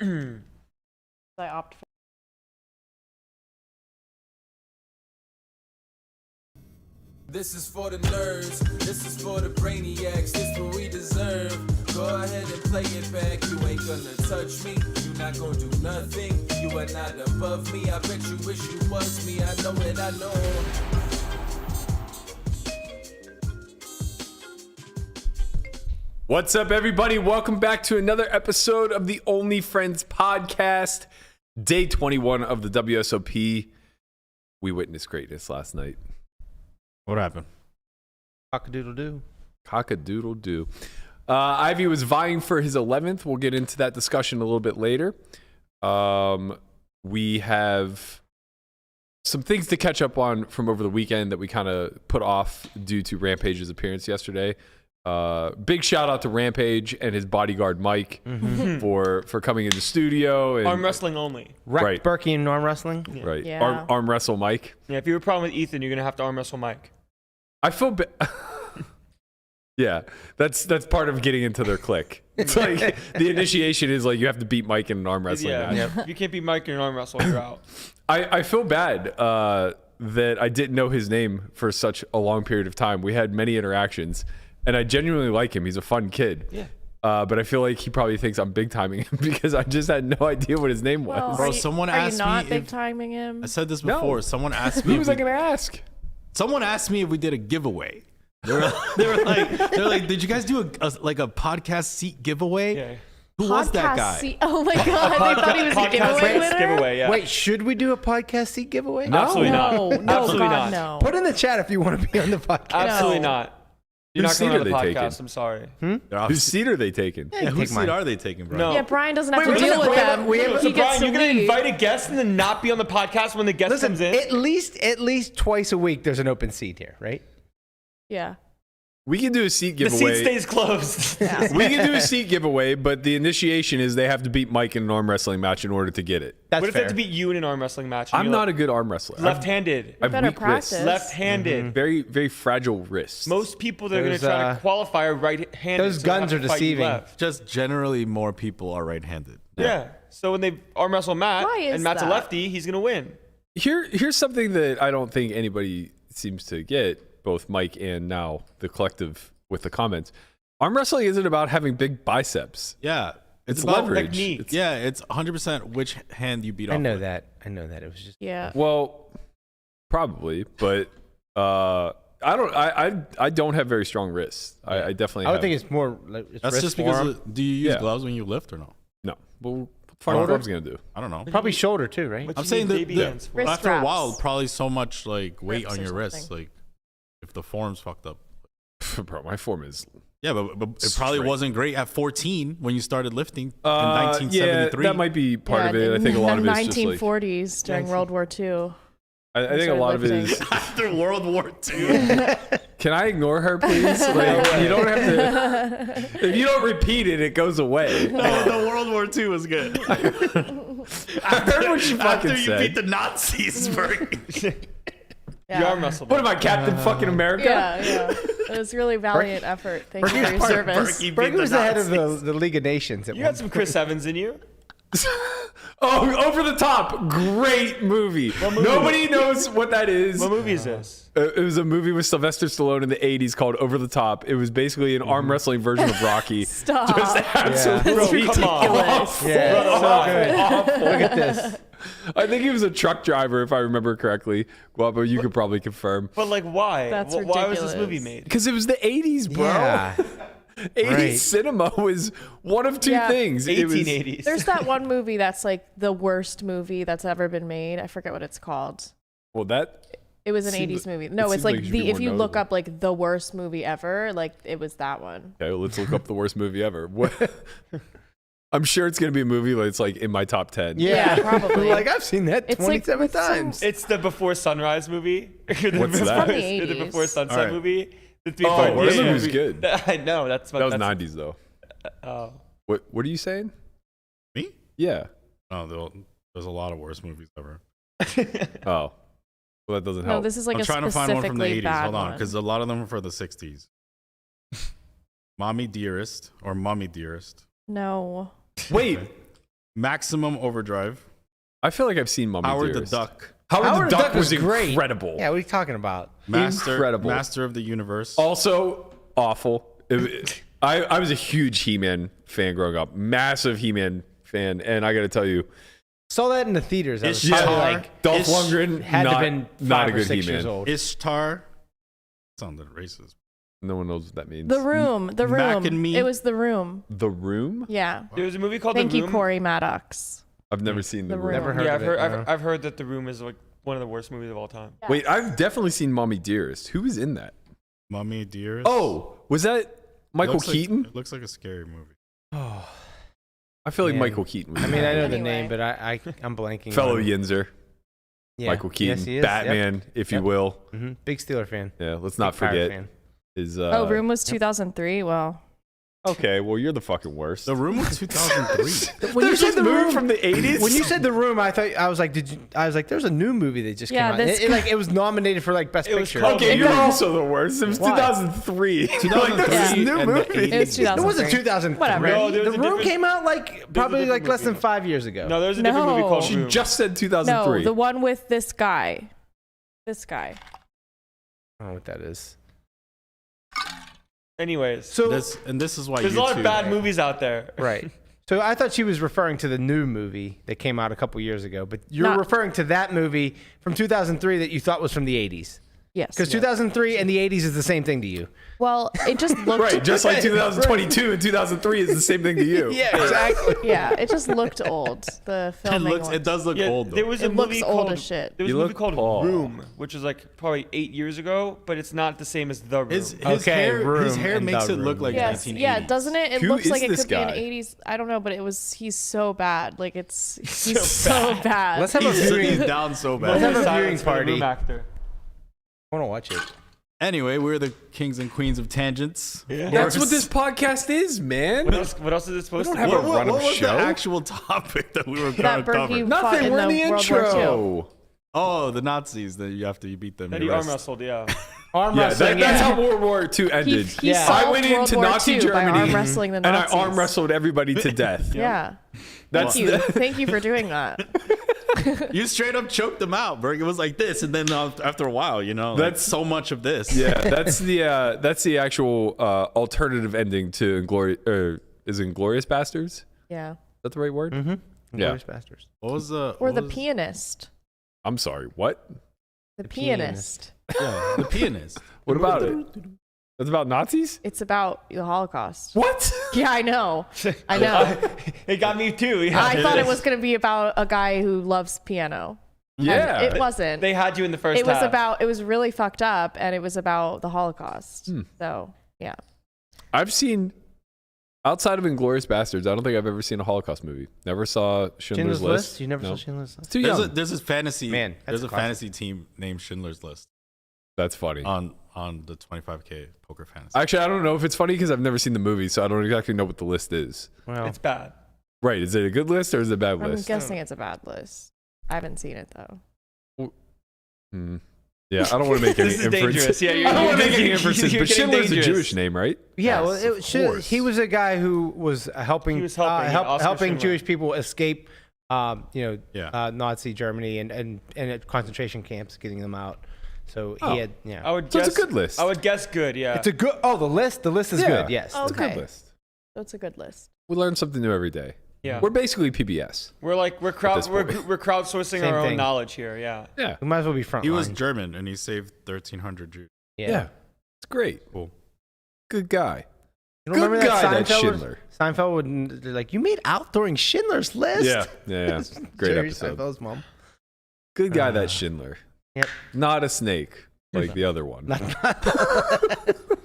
I opt for. This is for the nerds, this is for the brainiacs, this what we deserve. Go ahead and play it back, you ain't gonna touch me, you not gonna do nothing, you are not above me, I bet you wish you was me, I know it, I know. What's up, everybody? Welcome back to another episode of the Only Friends podcast, day 21 of the WSOP. We witnessed greatness last night. What happened? Cock-a-doodle-doo. Cock-a-doodle-doo. Ivy was vying for his 11th. We'll get into that discussion a little bit later. We have some things to catch up on from over the weekend that we kind of put off due to Rampage's appearance yesterday. Big shout out to Rampage and his bodyguard Mike for coming in the studio. And, arm wrestling only. Right. Berkey and arm wrestling. Yeah. Right. Yeah. Arm wrestle Mike. Yeah, if you have a problem with Ethan, you're gonna have to arm wrestle Mike. I feel yeah, that's part of getting into their clique. It's like the initiation is like you have to beat Mike in an arm wrestling match. If you can't beat Mike in an arm wrestle, you're out. I feel bad that I didn't know his name for such a long period of time. We had many interactions, and I genuinely like him. He's a fun kid. Yeah. But I feel like he probably thinks I'm big timing him because I just had no idea what his name was. Well, Bro, someone are asked you not me big if- timing him? I said this No. before. Someone asked me. Who was I going to ask? Someone asked me if we did a giveaway. They were like, did you guys do a podcast seat giveaway? Yeah. Who was that Podcast guy? seat- Oh my god! I thought he was a Podcast giveaway winner. giveaway, yeah. Wait, should we do a podcast seat giveaway? No. Absolutely not. No, Absolutely God, not. no. Put in the chat if you want to be on the podcast. Absolutely No. not. You're Whose not going seat on the are they podcast. taking? I'm sorry. They're Whose obviously- seat are they taking? Yeah, whose Take seat mine. are they taking, bro? No. Yeah, Brian doesn't have Wait, to deal with we have- them. we have- So He gets Brian, to you're gonna leave. invite a guest and then not be on the podcast when the guest Listen, comes in? at least twice a week there's an open seat here, right? Yeah. We can do a seat The giveaway. seat stays closed. We can do a seat giveaway, but the initiation is they have to beat Mike in an arm wrestling match in order to get it. That's What if they fair. have to beat you in an arm wrestling match? and I'm you're not a good arm wrestler. left-handed. I have Better weak wrists. practice. Left-handed. Very, very fragile wrists. Most people that are going to Those, try to qualify are right-handed. those so they have guns to are fight you deceiving. left. Just generally more people are right-handed. Yeah. So when they arm wrestle Matt Why is and Matt's a that? lefty, he's going to win. Here's something that I don't think anybody seems to get, both Mike and now the collective with the comments. Arm wrestling isn't about having big biceps. Yeah. It's about leverage. technique. It's- Yeah, it's 100% which hand you beat off I know with. that. I know that. It was just. Yeah. Well, probably, but I don't have very strong wrists. I definitely. I would have, think it's more. Like, it's That's wrist just because. forearm. Do you use Yeah. gloves when you lift or no? no. Well, what the fuck are Shoulder? gloves gonna do? I don't know. Probably shoulder too, right? What I'm you saying need that baby the- hands for? Wrist after a while, wraps. probably so much like weight Grips on or your wrists, something. like if the form's fucked up. Bro, my form is. Yeah, but it probably Straight. wasn't great at 14 when you started lifting in Yeah, 1973. that might be part of it. I think a lot of it is just like. 1940s during World War II. I think a lot of it is. lifting. After World War II. Can I ignore her, please? Like, you don't have to. If you don't repeat it, it goes away. The World War II was good. I heard what she fucking After you said. beat the Nazis, Berkey. You arm wrestle. What am I, Captain fucking America? Yeah. It was really valiant effort. Thank you for your service. Berkey beat Berkey was the head of Nazis. the League of Nations. At You one got some Chris Evans in you. Oh, Over the Top. Great movie. Nobody knows what that is. What movie is this? It was a movie with Sylvester Stallone in the 80s called Over the Top. It was basically an arm wrestling version of Rocky. Stop. Just absolutely That's come on. ridiculous. Yeah, Brother, so why? good. awful. Look at this. I think he was a truck driver, if I remember correctly. Guapo, you could probably confirm. But like, why? That's Why was this ridiculous. movie made? Because it was the 80s, bro. Yeah. 80s Right. cinema was one of two Yeah. things. It was- 1880s. There's that one movie that's like the worst movie that's ever been made. I forget what it's called. Well, that It was an Seems- 80s movie. it No, seems it's like like it should be if more you look notable. up like the worst movie ever, like it was that one. okay. Well, let's look up the worst movie ever. What? I'm sure it's gonna be a movie that's like in my top 10. Yeah, probably. Like I've seen that It's like 27 with some- times. It's the Before Sunrise movie. What's that? From the The 80s. Before Sunset All right. movie. The Oh, part- that yeah. movie's good. I know. That's what. That was that's, 90s though. Oh. What are you saying? Me? Yeah. Oh, there's a lot of worse movies ever. Oh. Well, that doesn't No, help. this is like I'm a trying to find one from the specifically 80s. bad Hold on, one. because a lot of them are for the 60s. Mommy Dearest or Mommy Dearest. No. Wait. Maximum Overdrive. I feel like I've seen Mommy Howard the Dearest. Duck. Howard the Duck was great. incredible. Yeah, what are you talking about? Incredible. Master of the Universe. Also awful. I was a huge He-Man fan growing up. Massive He-Man fan. And I got to tell you, Saw that in the theaters. I was Ishtar. probably like Dolph Lundgren, had to not, have been not 5 a or good 6 years He-Man. old. Ishtar. Sounded racist. No one knows what that means. The Room. The Mac Room. and Me? It was The Room. The Room? Yeah. There was a movie called Thank The you, Room. Corey Maddox. I've never seen The The Room. Room. Never heard Yeah, of it. I've heard that The Room is like one of the worst movies of all time. Wait, I've definitely seen Mommy Dearest. Who was in that? Mommy Dearest. Oh, was that Michael Keaton? It looks like a scary movie. Oh, I feel like Man. Michael Keaton was I in mean, that. I know the Anyway. name, but I'm blanking. Fellow on- Yinzer, Yeah. Michael Keaton, Yes, he is. Batman, if you Yep. will. Mm-hmm. Big Steeler fan. Yeah, let's not Big Pirate forget fan. is. Oh, Room was 2003. Well, Okay, well you're the fucking worst. The Room was 2003. When you said the room from the 80s. when you said the room, I was like, there's a new movie that just Yeah, came out. this- It was nominated for like Best It was Picture. called- Okay, It you're got- also the worst. It was Why? 2003. Like, this is Yeah. a new and the movie. 80s. it was 2003. It wasn't 2003. Whatever. No, there The was a room different- came out like probably different like less than movie. 5 years ago. No, there's a different movie No. called She Room. just said no, 2003. the one with this guy. This guy. I don't know what that is. Anyways, So this is why there's a lot of YouTube- bad movies out there. right. So I thought she was referring to the new movie that came out a couple years ago, but you're Not- referring to that movie from 2003 that you thought was from the 80s. Yes. Because 2003 and the 80s is the same thing to you. Well, it just looked. Right, just like 2022 and 2003 is the same thing to you. Yeah, exactly. Yeah, it just looked old. The filming. It does look Yeah, old though. there was a It looks movie old called as shit. There was You a movie look called Paul. Room, which was like probably 8 years ago, but it's not the same as The Room. his Okay, hair, Room his hair and makes The it look Room. like Yes, 1980s. yeah, doesn't it? It Who looks is like it this could be guy? an 80s. I don't know, but he's so bad. Like he's so bad. Let's have a He's viewing. down so Let's bad. have a Silence viewing for the party. Room actor. I want to watch it. Anyway, we're the kings and queens of tangents. Yeah. That's what this podcast is, man. What else is it supposed to have be? a run of What was show? the actual topic that we were That going to cover? Berkey fought Nothing. in We're in the the World War II. intro. Oh, the Nazis that you have to beat them. That you he arm rest. wrestled, yeah. Arm Yeah, wrestling. that's yeah. how World War II ended. He Yeah. solved I went World into War Nazi II Germany by arm wrestling the and I Nazis. arm wrestled everybody to death. Yeah. That's Thank you. Thank you for doing that. You straight up choked them out, Berg. It was like this, and then after a while, like, That's- so much of this. Yeah, that's the actual alternative ending to Inglorious Bastards. Is Yeah. that the right word? Mm-hmm. Yeah. Glorious Bastards. What was the? Or what the was- pianist. I'm sorry. What? The Pianist. pianist. Yeah, the pianist. What about it? That's about Nazis? It's about the Holocaust. What? Yeah, I know. I know. It got me too. Yeah. I thought it was going to be about a guy who loves piano. And Yeah. it wasn't. They had you in the first It was half. it was really fucked up, and it was about the Holocaust. So, yeah. I've seen, outside of Inglorious Bastards, I don't think I've ever seen a Holocaust movie. Never saw Schindler's, Schindler's List. You never No. saw Schindler's List? Too young. There's this fantasy. Man, that's there's a a classic. fantasy team named Schindler's List That's funny. on the 25K poker fantasy. Actually, I don't know if it's funny because I've never seen the movie, so I don't exactly know what the list is. Well, It's bad. Right. Is it a good list or is it a bad I'm list? guessing it's a bad list. I haven't seen it, though. Hmm. Yeah, I don't want to make any This is inferences. dangerous. Yeah, I don't want to make any inferences, you're but getting Schindler's a dangerous. Jewish name, right? yeah, Yes, well, of course. he was a guy who was helping, He was helping, Oscar helping Schindler. Jewish people escape, Yeah. Nazi Germany and at concentration camps, getting them out. So Oh. he had, yeah. I would So guess it's a good list. I would guess good. Yeah. It's a good. Oh, the list is Yeah. good. Yes. Oh, It's a good Okay. list. So it's a good list. We learn something new every day. yeah. We're basically PBS. We're this point. we're crowdsourcing Same our own thing. knowledge here. Yeah. Yeah. We might as well be front He was line. German and he saved 1,300 Jews. Yeah. It's great. Cool. Good guy. You don't Good remember guy, that Seinfeld Schindler. Seinfeld would they're like, you made out during Schindler's List. Yeah. Great Jerry episode. Seinfeld's mom. Good guy, that Schindler. Yep. Not a snake like the other one.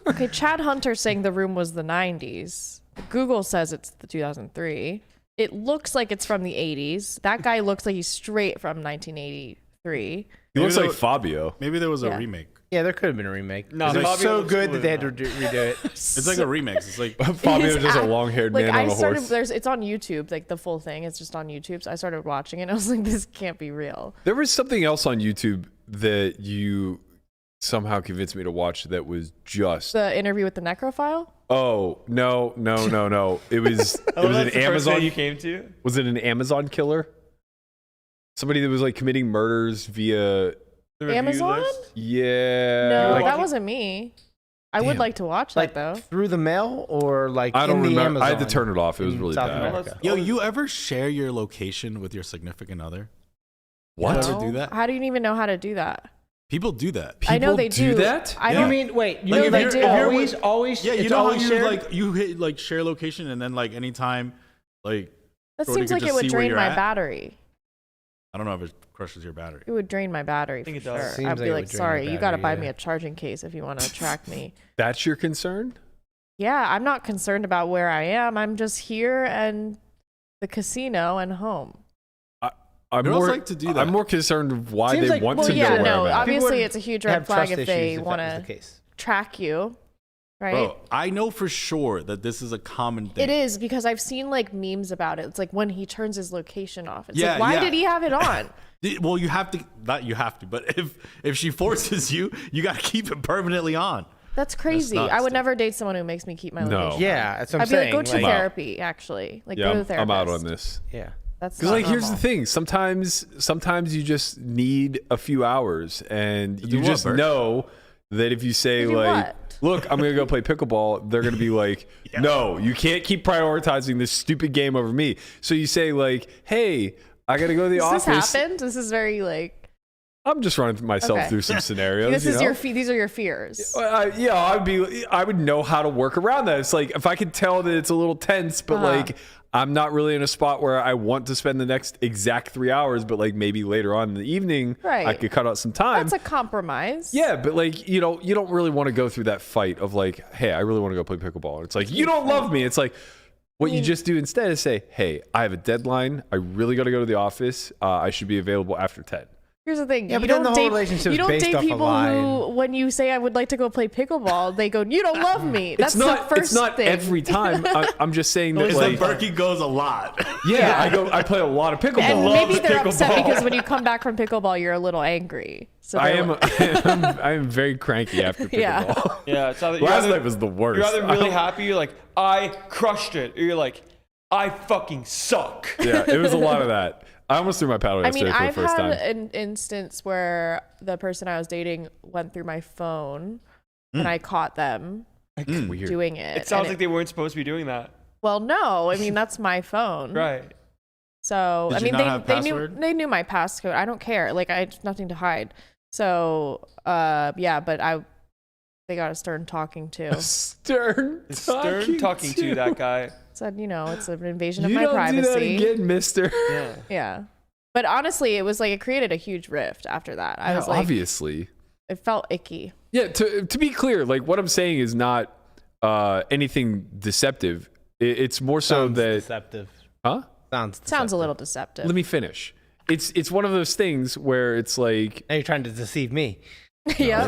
Okay, Chad Hunter saying The Room was the 90s. Google says it's the 2003. It looks like it's from the 80s. That guy looks like he's straight from 1983. He looks Maybe like Fabio. Maybe there was a Yeah. remake. Yeah, there could have been a remake. No, It was Fabio so looks good cooler that they had than to redo it. It's like a remix. It's like Fabio His just a act- long-haired like man on I a started, horse. it's on YouTube, like the full thing. It's just on YouTube. So I started watching it and I was like, this can't be real. There was something else on YouTube that you somehow convinced me to watch that was just. The interview with the necrophile? Oh no! It was Oh, an that's the first Amazon. thing you came to? Was it an Amazon killer? Somebody that was like committing murders via. The review Amazon? list? Yeah. No, like- that wasn't me. I would Damn. like to watch Like that though. through the mail or like I don't in the remember. Amazon? I had to turn it off. It was in really South bad. America. Yo, you ever share your location with your significant other? What? You ever do that? How do you even know how to do that? People do that. I know People they do that? I Yeah. don't You mean wait? You Like, know if they you're- do if you're always, with- always. Yeah, you it's know how always you shared? like you hit like share location and then like anytime like That Shorty seems could like it just would see where drain you're my at? battery. I don't know if it crushes your battery. It would drain my battery. think for it does. sure. Seems I'd like be it like, would drain sorry, your you got to battery, buy me yeah. a charging case if you want to track me. That's your concern? Yeah, I'm not concerned about where I am. I'm just here and the casino and home. I'm Girls more like to do that. I'm more concerned of why Seems they like- want Well, to know yeah, where no, I'm at. obviously would it's a huge have red flag trust if they issues want that was to the case. track you, right? Bro, I know for sure that this is a common thing. It is because I've seen like memes about it. It's like when he turns his location off. It's Yeah, like, why yeah. did he have it on? Well, you have to. Not you have to, but if she forces you, you got to keep it permanently on. That's crazy. nuts, I would dude. never date someone who makes me keep my No. location. Yeah, that's what I'm I'd be like, saying. go to I'm out. therapy. Actually, like Yeah, go to the therapist. I'm out on this. Yeah. That's Because not like here's the normal. thing, sometimes you just need a few hours, and do you what, just Bert? know that if you say To do like, what? look, I'm gonna go play pickleball, they're gonna be like, no, you can't keep prioritizing this stupid game over me. So you say like, hey, I gotta go to the Does this office. happen? This is very like. I'm just running myself Okay. through some scenarios. This you is know? your these are your fears. Yeah, I would know how to work around that. It's like if I could tell that it's a little tense, but like I'm not really in a spot where I want to spend the next exact 3 hours, but like maybe later on in the evening, Right. I could cut out some time. That's a compromise. Yeah, but like you don't really want to go through that fight of like, hey, I really want to go play pickleball. And it's like you don't love me. It's like what you just do instead is say, hey, I have a deadline. I really got to go to the office. I should be available after 10. Here's the thing. Yeah, you but then don't the whole date, relationship you is don't based date off a people lie who, when you say I would like to go play pickleball, they go, you don't love me. That's the first It's not thing. every time. I'm just saying that Is like, that Berkey goes a lot. yeah, I play a lot of pickleball. And maybe loves they're upset pickleball. because when you come back from pickleball, you're a little angry. So I they're am like- I am very cranky after Yeah. pickleball. Yeah, it's either, Last night was the worst. You're either really happy, you're like, I crushed it, or you're like, I fucking suck. Yeah, it was a lot of that. I almost threw my paddle I mean, yesterday for I've the first had time. an instance where the person I was dating went through my phone and I caught them Weird. doing it. It sounds And like they weren't supposed to be doing that. well, no, I mean, that's my phone. Right. So, Did I you mean, not have they knew password? they knew my passcode. I don't care. Like, I have nothing to hide. So, yeah, but they got a stern talking to. Stern Talking to that guy. Said, it's an invasion of You my don't privacy. do that again, mister. Yeah. Yeah. But honestly, it was like it created a huge rift after that. I was like, obviously. it felt icky. Yeah, to be clear, like what I'm saying is not anything deceptive. It's more so Sounds that deceptive. huh? Sounds Sounds a deceptive. little deceptive. Let me finish. It's one of those things where it's like Now you're trying to deceive me. Yeah.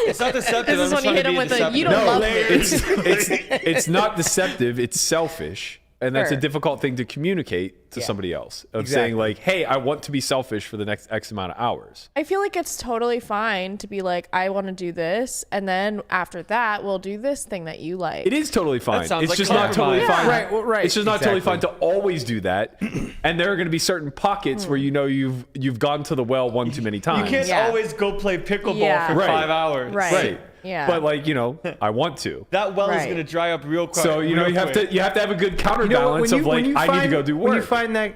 It's not deceptive. This is I'm when you just hit trying him to with be a, you deceptive. don't love me. it's not deceptive. It's selfish, and that's Sure. a difficult thing to communicate to somebody else. Of Exactly. saying like, "Hey, I want to be selfish for the next X amount of hours." I feel like it's totally fine to be like, I want to do this, and then after that, we'll do this thing that you like. It is totally fine. sounds It's like just not totally compromise. fine. Yeah. Right, well, right, It's just not totally fine exactly. to always do that. And there are going to be certain pockets where you've gone to the well one too many You times. can't Yeah. always go play pickleball Yeah. for Right. 5 hours. Right. Right. Yeah. But like, I want to. That well is Right. going to dry up real quick. So, you real have quick. to have a good counterbalance of like, I need to go do work.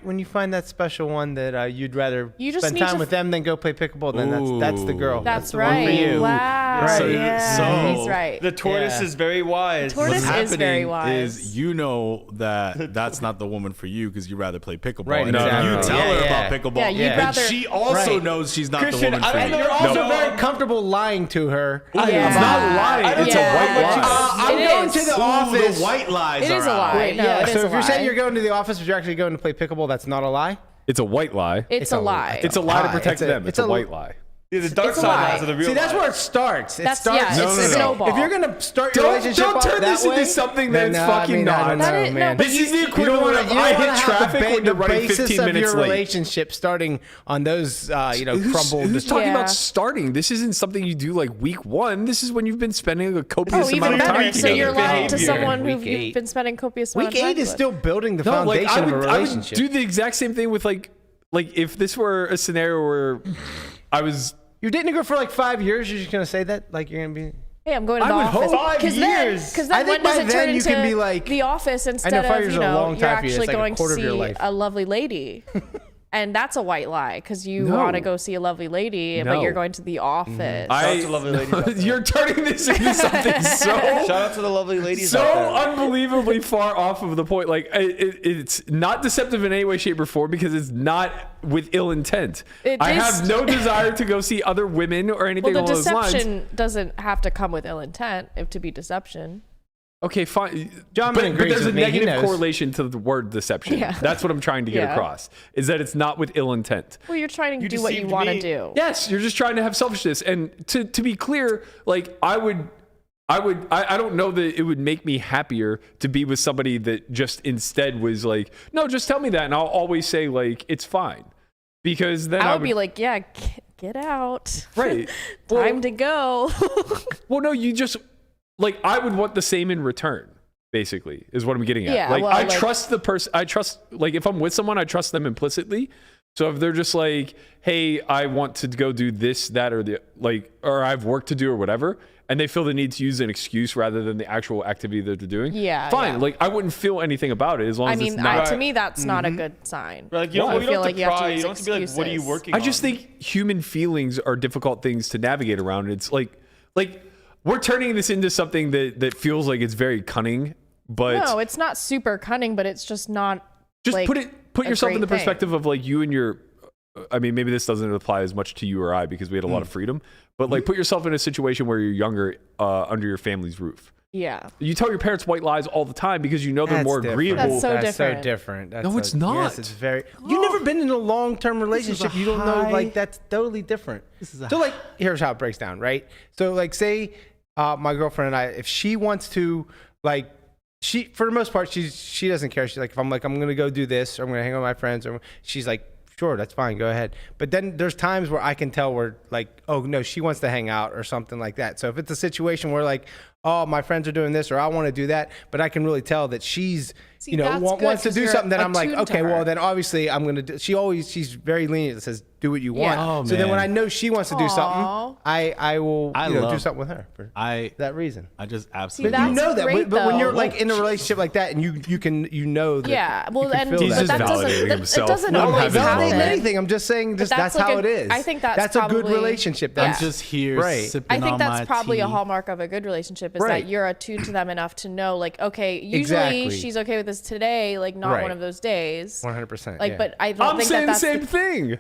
When you find that special one that you'd rather You just spend need time to with them than go play pickleball, then that's the girl. That's the one for right. you. Wow. Right. Yeah. So- He's right. The tortoise Yeah. is very wise. Tortoise What's is very happening wise. is you know that that's not the woman for you because you rather play pickleball. Right, And if exactly. you tell Yeah, her yeah. about pickleball, Yeah, you'd and rather- she also Right. knows she's not Christian, the woman for I you. don't You're know. also No. very comfortable lying to her. Yeah. It's not lying. It's Yeah. a white lie. I'm It going is. to the Ooh, office. the white lies It are is a out. lie. Wait, No, yeah. it is So a if you're saying lie. you're going to the office, but you're actually going to play pickleball, that's not a lie. It's a white lie. It's a lie. It's a lie to lie. protect them. It's a it's a- white lie. Yeah, the dark It's a side lie. lies of the real See, that's life. where it starts. It That's starts. yeah, it's a snowball. If you're gonna start your relationship Don't off turn that this into way, something then, that's fucking I don't not. know, That is- man. no, This is the You don't equivalent wanna- of you I don't wanna hit have traffic when you're the running basis 15 of minutes your late. relationship starting on those, crumbled. Who's talking Yeah. about starting? This isn't something you do like week 1. This is when you've been spending a copious Oh, amount even of time better. So together. you're lying to Behavior. someone who Week you've 8. been spending copious amount Week of time 8 is with. still building the No, like foundation I of a would relationship. do the exact same thing with like if this were a scenario where I was. You're dating a girl for like 5 years. You're just gonna say that, like you're gonna be. Hey, I'm going to I the would office. hope. 5 years. Because I then think when does by it turn then you into can be like- the office instead 5 of, years you is a know, long you're time for you. It's actually like a going to quarter of your see life. a lovely lady. And that's a white lie because you No. want to go see a lovely lady, No. but you're going to the office. Shout out to lovely ladies out there. You're turning this into something so Shout out to the lovely ladies out there. unbelievably far off of the point. Like it's not deceptive in any way, shape, or form because it's not with ill intent. It I is- have no desire to go see other women or anything Well, the along those lines. deception doesn't have to come with ill intent if to be deception. Okay, fine. John but agrees there's a with me. He negative knows. correlation to the word deception. Yeah. That's what I'm trying to get Yeah. across. Is that it's not with ill intent. Well, you're trying to You do what you deceived want to me. do. Yes, you're just trying to have selfishness. And to be clear, like I don't know that it would make me happier to be with somebody that just instead was like, no, just tell me that. And I'll always say like, it's fine. Because then I would be like, yeah, get out. right. Time to go. Well, no, you just like, I would want the same in return. Basically, is what I'm getting at. Yeah, like, well, I like- trust the person. I trust, like, if I'm with someone, I trust them implicitly. So if they're just like, hey, I want to go do this, that, or or I have work to do or whatever, and they feel the need to use an excuse rather than the actual activity that they're doing, Yeah, fine. yeah. Like, I wouldn't feel anything about it as long I as mean, it's not. to me, that's not a good sign. Like, you don't, I you feel don't like have to you have to pry. use You don't have to be like, what are you excuses. working I on? just think human feelings are difficult things to navigate around. It's like we're turning this into something that feels like it's very cunning, but No, it's not super cunning, but it's just not. just like, put a yourself in the great thing. perspective of like you and your. I mean, maybe this doesn't apply as much to you or I because we had a lot of freedom, but like put yourself in a situation where you're younger under your family's roof. Yeah. You tell your parents white lies all the time because you know they're That's more different. agreeable. That's so different. so different. That's No, it's not. Yes, it's very. You've never been in a long-term relationship. You don't know. Like that's totally different. So like, here's how it breaks down, right? So like, say my girlfriend and I, if she wants to, like, she for the most part, she doesn't care. She's like, if I'm like, I'm gonna go do this, or I'm gonna hang out with my friends, or she's like, sure, that's fine, go ahead. But then there's times where I can tell where like, oh no, she wants to hang out or something like that. So if it's a situation where like, oh, my friends are doing this or I want to do that, but I can really tell that she's, See, that's good, Oh, wants to 'cause do you're something, then I'm like, attuned to okay, well her. then obviously I'm going to do, she's very lenient that says, do what you want. Yeah. Oh, so then when I man. know she wants to do Aw. something, I will I do love- something with her for I that reason. just See, absolutely. that's You know that, great, but when you're though. like in a relationship like that and you know that Yeah. you Well, can and feel He's but just that doesn't. validating It himself. doesn't Let him always have his validating moment. happen. anything. I'm just saying, just that's that's like how a- it is. I think that's a good probably- relationship. Yeah. I'm just here Right. sipping I think on that's my probably a tea. hallmark of a good relationship is Right. that you're attuned to them enough to know, like, okay, usually Exactly. she's okay with this today, like not Right. one of those days. 100%. Like, yeah. but I don't I'm think saying that's the same thing.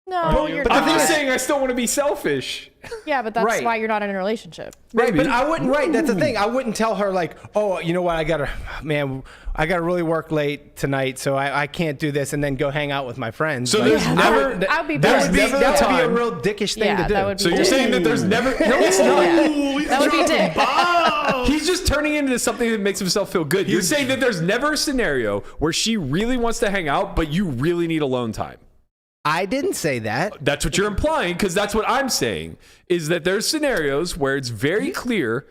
No, you're But not. I'm saying I still want to be selfish. Yeah, but that's Right. why you're not in a relationship. Right, Maybe. but I wouldn't. Right, that's the thing. I wouldn't tell her like, oh, you know what? I gotta really work late tonight, so I can't do this, and then go hang out with my friends. So Like, there's never. I'd be there's pissed. never that a would be a time. real dickish thing Yeah, to do. that would be So you're saying that there's never. No, it's not. That would be dick. He's just turning it into something that makes himself feel good. You're saying that there's never a scenario where she really wants to hang out, but you really need alone time. I didn't say that. That's what you're implying, because that's what I'm saying, is that there's scenarios where it's very clear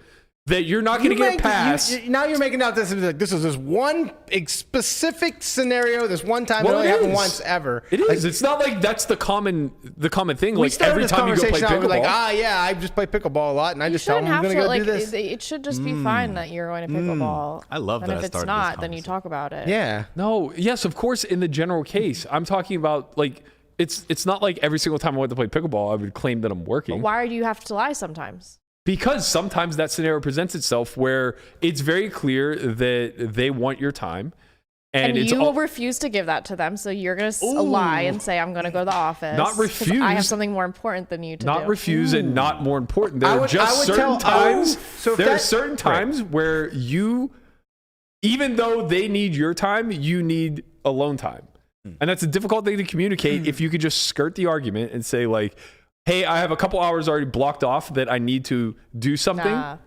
that you're not going to get past. Now you're making out this is this one specific scenario, this one time Well, that only it happened is. once ever. It is. It's not like that's the common thing. We Like started every this time you go play conversation out with pickleball. like, yeah, I just play pickleball a lot, and I You just tell them shouldn't I'm have gonna to go like. do this. It should just be fine that you're going to pickleball. I love and that I if it's started not, this then you conversation. talk about it. Yeah. No, yes, of course, in the general case. I'm talking about like it's not like every single time I went to play pickleball, I would claim that I'm working. Why do you have to lie sometimes? Because sometimes that scenario presents itself where it's very clear that they want your time. And it's you all, will refuse to give that to them, so you're going to lie and say, I'm going to go to the office. Not 'cause refuse. I have something more important than you to not do. refuse and not more important. There I are would- just I would certain tell- oh, times. so if there are that- certain times where you, even though they need your time, you need alone time. And that's a difficult thing to communicate if you could just skirt the argument and say like, hey, I have a couple hours already blocked off that I need to do something. Nah.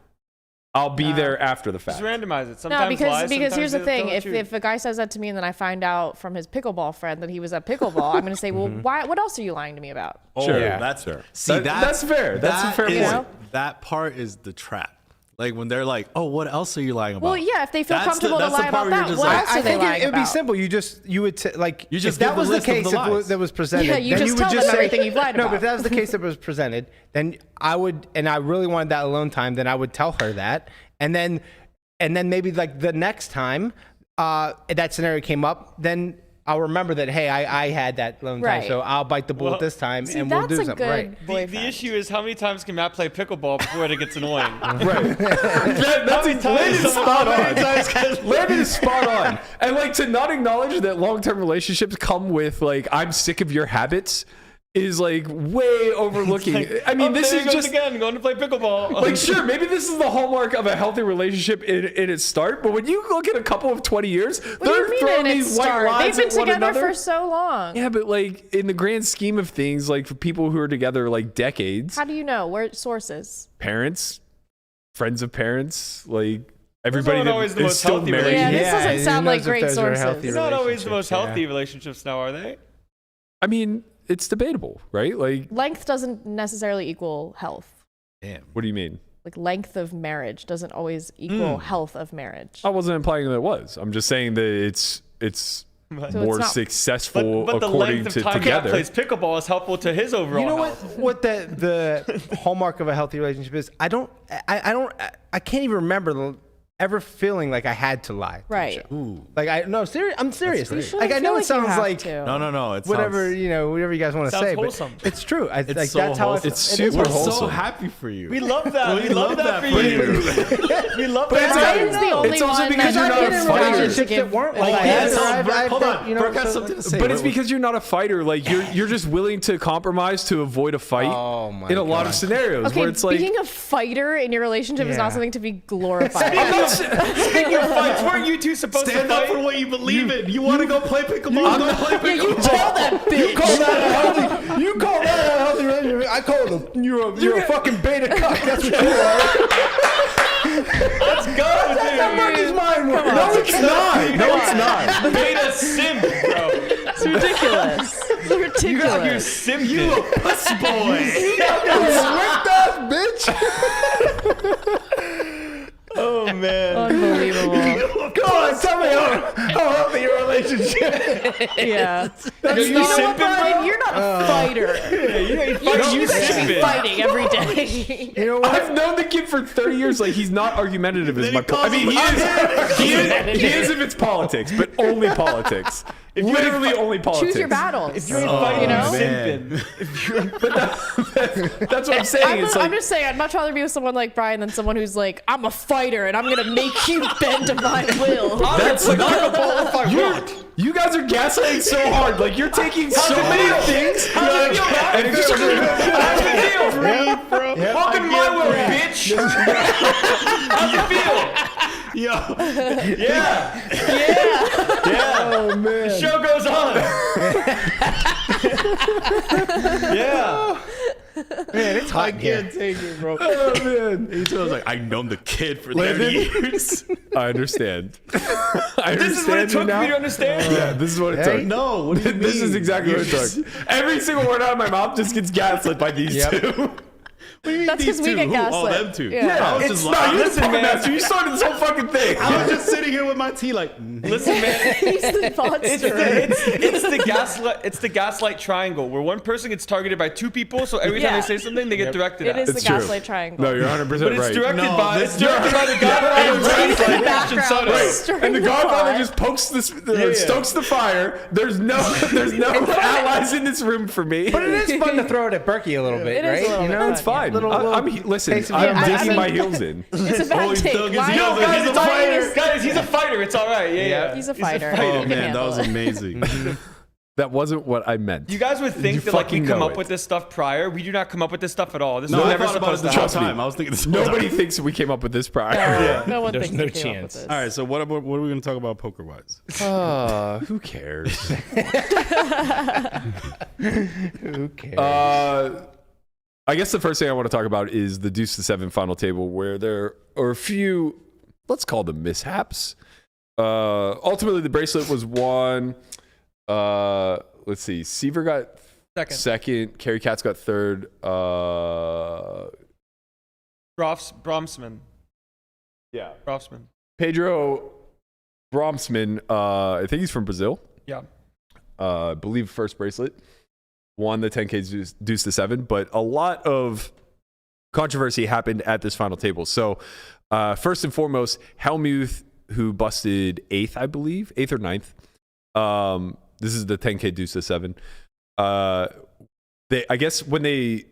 I'll be there after the fact. Just randomize it. No, Sometimes because sometimes here's the they'll thing. tell If the truth. a guy says that to me and then I find out from his pickleball friend that he was at pickleball, I'm going to say, well, why? What else are you lying to me about? Oh, Sure. Yeah. that's Sure. See, That's fair. That's a fair is- point. That part is the trap. Like when they're like, "Oh, what else are you lying about?" Well, yeah, if they feel That's comfortable to that's the lie part about where you're that, just what like, else are they think lying it'd be about? simple. You would like You just if that give the was the list of case the lies. that was presented. Yeah, you then just you would tell them just say, everything you've lied No, but about. if that was the case that was presented, then I would, and I really wanted that alone time, then I would tell her that, and then maybe like the next time that scenario came up, then I'll remember that, hey, I had that alone time, Right. so I'll bite the bullet Well, this time, See, and we'll that's do a something good right. The boyfriend. issue is how many times can Matt play pickleball before it gets annoying? Right. That's Landon's spot on. Landon is spot on. And like to not acknowledge that long-term relationships come with like I'm sick of your habits is like way overlooking. I mean, this there is he goes just again going to play pickleball. like sure, maybe this is the hallmark of a healthy relationship in its start, but when you look at a couple of 20 years, What do they're you mean throwing in these its white start? lies They've at been one together another. for so long. Yeah, but like in the grand scheme of things, like for people who are together like decades, How do you know? Where sources? parents, friends of parents, like everybody aren't that always the is most still healthy married. Yeah, this doesn't who sound like knows if great those are healthy sources. It's not always the most relationships, healthy yeah. relationships now, are they? I mean, it's debatable, right? Like, Length doesn't necessarily equal health. damn. what do you mean? Like length of marriage doesn't always equal health of marriage. I wasn't implying that it was. I'm just saying that it's So more it's not- successful But the according length to of time Matt together. plays pickleball is helpful to his overall You know health. what the hallmark of a healthy relationship is? I can't even remember ever feeling like I had to lie. Right. Like I'm serious. You shouldn't Like I know feel it sounds you have like to. No. It's whatever whatever you guys want to Sounds say, wholesome. but it's true. It's like so that's how wholesome. It's it is super We're wholesome. so happy for you. We love that. We love that for you. We love But that. Ryan's the only it's also one because that you're I've not been a in fighter. relationships Relationships give that weren't advice. like yes. I've Hold on. you know, Brooke has so- something to say. But it's because you're not a fighter. Like you're just willing to compromise to avoid a fight Oh my in a lot of God. scenarios Okay, where it's like being a fighter in your relationship is Yeah. not something to be glorified. Speaking of fights, weren't you two supposed stand to up fight? for what you believe in. You want to go play pickleball? Go play Yeah, you pickleball. tell that bitch. You call that a healthy relationship? I call it you're a fucking beta cuck. That's what you are. Let's go, That's how dude. Berkey's mind works. no, it's not. No, it's not. Beta simp, bro. It's ridiculous. It's ridiculous. You're simping. Puss boy. Swift ass bitch. Oh, man. Unbelievable. Go on, tell me how healthy your relationship. Yeah. You You know what, simping, Brian? bro? You're not a fighter. You ain't You fighting, you should be simping. fighting every day. You know what? I've known the kid for 30 years. Like he's not argumentative as Then my he point. I calls mean, him he is if it's politics, but only politics. Literally only politics. Choose your battles. If you ain't fighting, you know? you're simping. That's what I'm saying. It's I'm like just saying, I'd much rather be with someone like Brian than someone who's like, I'm a fighter and I'm going to make you bend to my will. that's not. You guys are gaslighting so hard. Like you're taking so many things. And it's just How's it feel, bro? Welcome to my world, bitch. How's it feel? Yo. Yeah. Oh man. The show goes on. Yeah. Man, it's hot here. take it, bro. oh man. He was like, I've known the kid for 30 Landon? years. I understand. I This is what it understand you took now. me to understand. Yeah, this is what it Hey. took. No, what do you mean? This is exactly what it You're took. Every single word out of my mouth just gets gaslit by these Yep. two. What do you mean That's these 'cause we two? get Who? Oh, gaslit. them two. Yeah. I was It's just not like, you, the listen, puppet man. master. You started this whole fucking thing. I was just sitting here with my tea like, Listen, man. He's the monster. It's the gaslight triangle where one person gets targeted by two people, so every time Yeah. they say something, they get directed It at. is the true. gaslight triangle. No, you're 100% But it's right. directed No, by this- the Godfather gaslight Christian Background. Soto. Stirring And the the Godfather pot. just pokes this, yeah. stokes the fire. There's no allies in this room for me. But it is fun to throw it at Berkey a little bit, It is a right? little You bit know, fun, It's fine. Little- listen, taste of I'm your digging medicine. my heels in. It's a bad take. still gets Why- yelled at. Guys, He's it's a all right. fighter. Guys, he's a fighter. It's all right. Yeah. He's a fighter. oh He can man, that handle was it. amazing. That wasn't what I meant. You guys would think You that like we fucking come know up it. with this stuff prior. We do not come up with this stuff at all. This No, is I never thought about it supposed the to whole happen. time. I was thinking this whole Nobody time. thinks we came up with this prior. No one There's thinks no we came up chance. with this. All right, so what are we going to talk about poker wise? Who cares? who cares? I guess the first thing I want to talk about is the deuce to 7 final table, where there are a few, let's call them mishaps. Ultimately, the bracelet was won. Let's see. Seaver got second. Cary Katz got third. Bromsman. Yeah. Bromsman. Pedro Bromsman, I think he's from Brazil. Yeah. I believe first bracelet. Won the 10K deuce to 7, but a lot of controversy happened at this final table. So first and foremost, Helmuth, who busted 8th, I believe, 8th or 9th. This is the 10K deuce to 7. I guess when they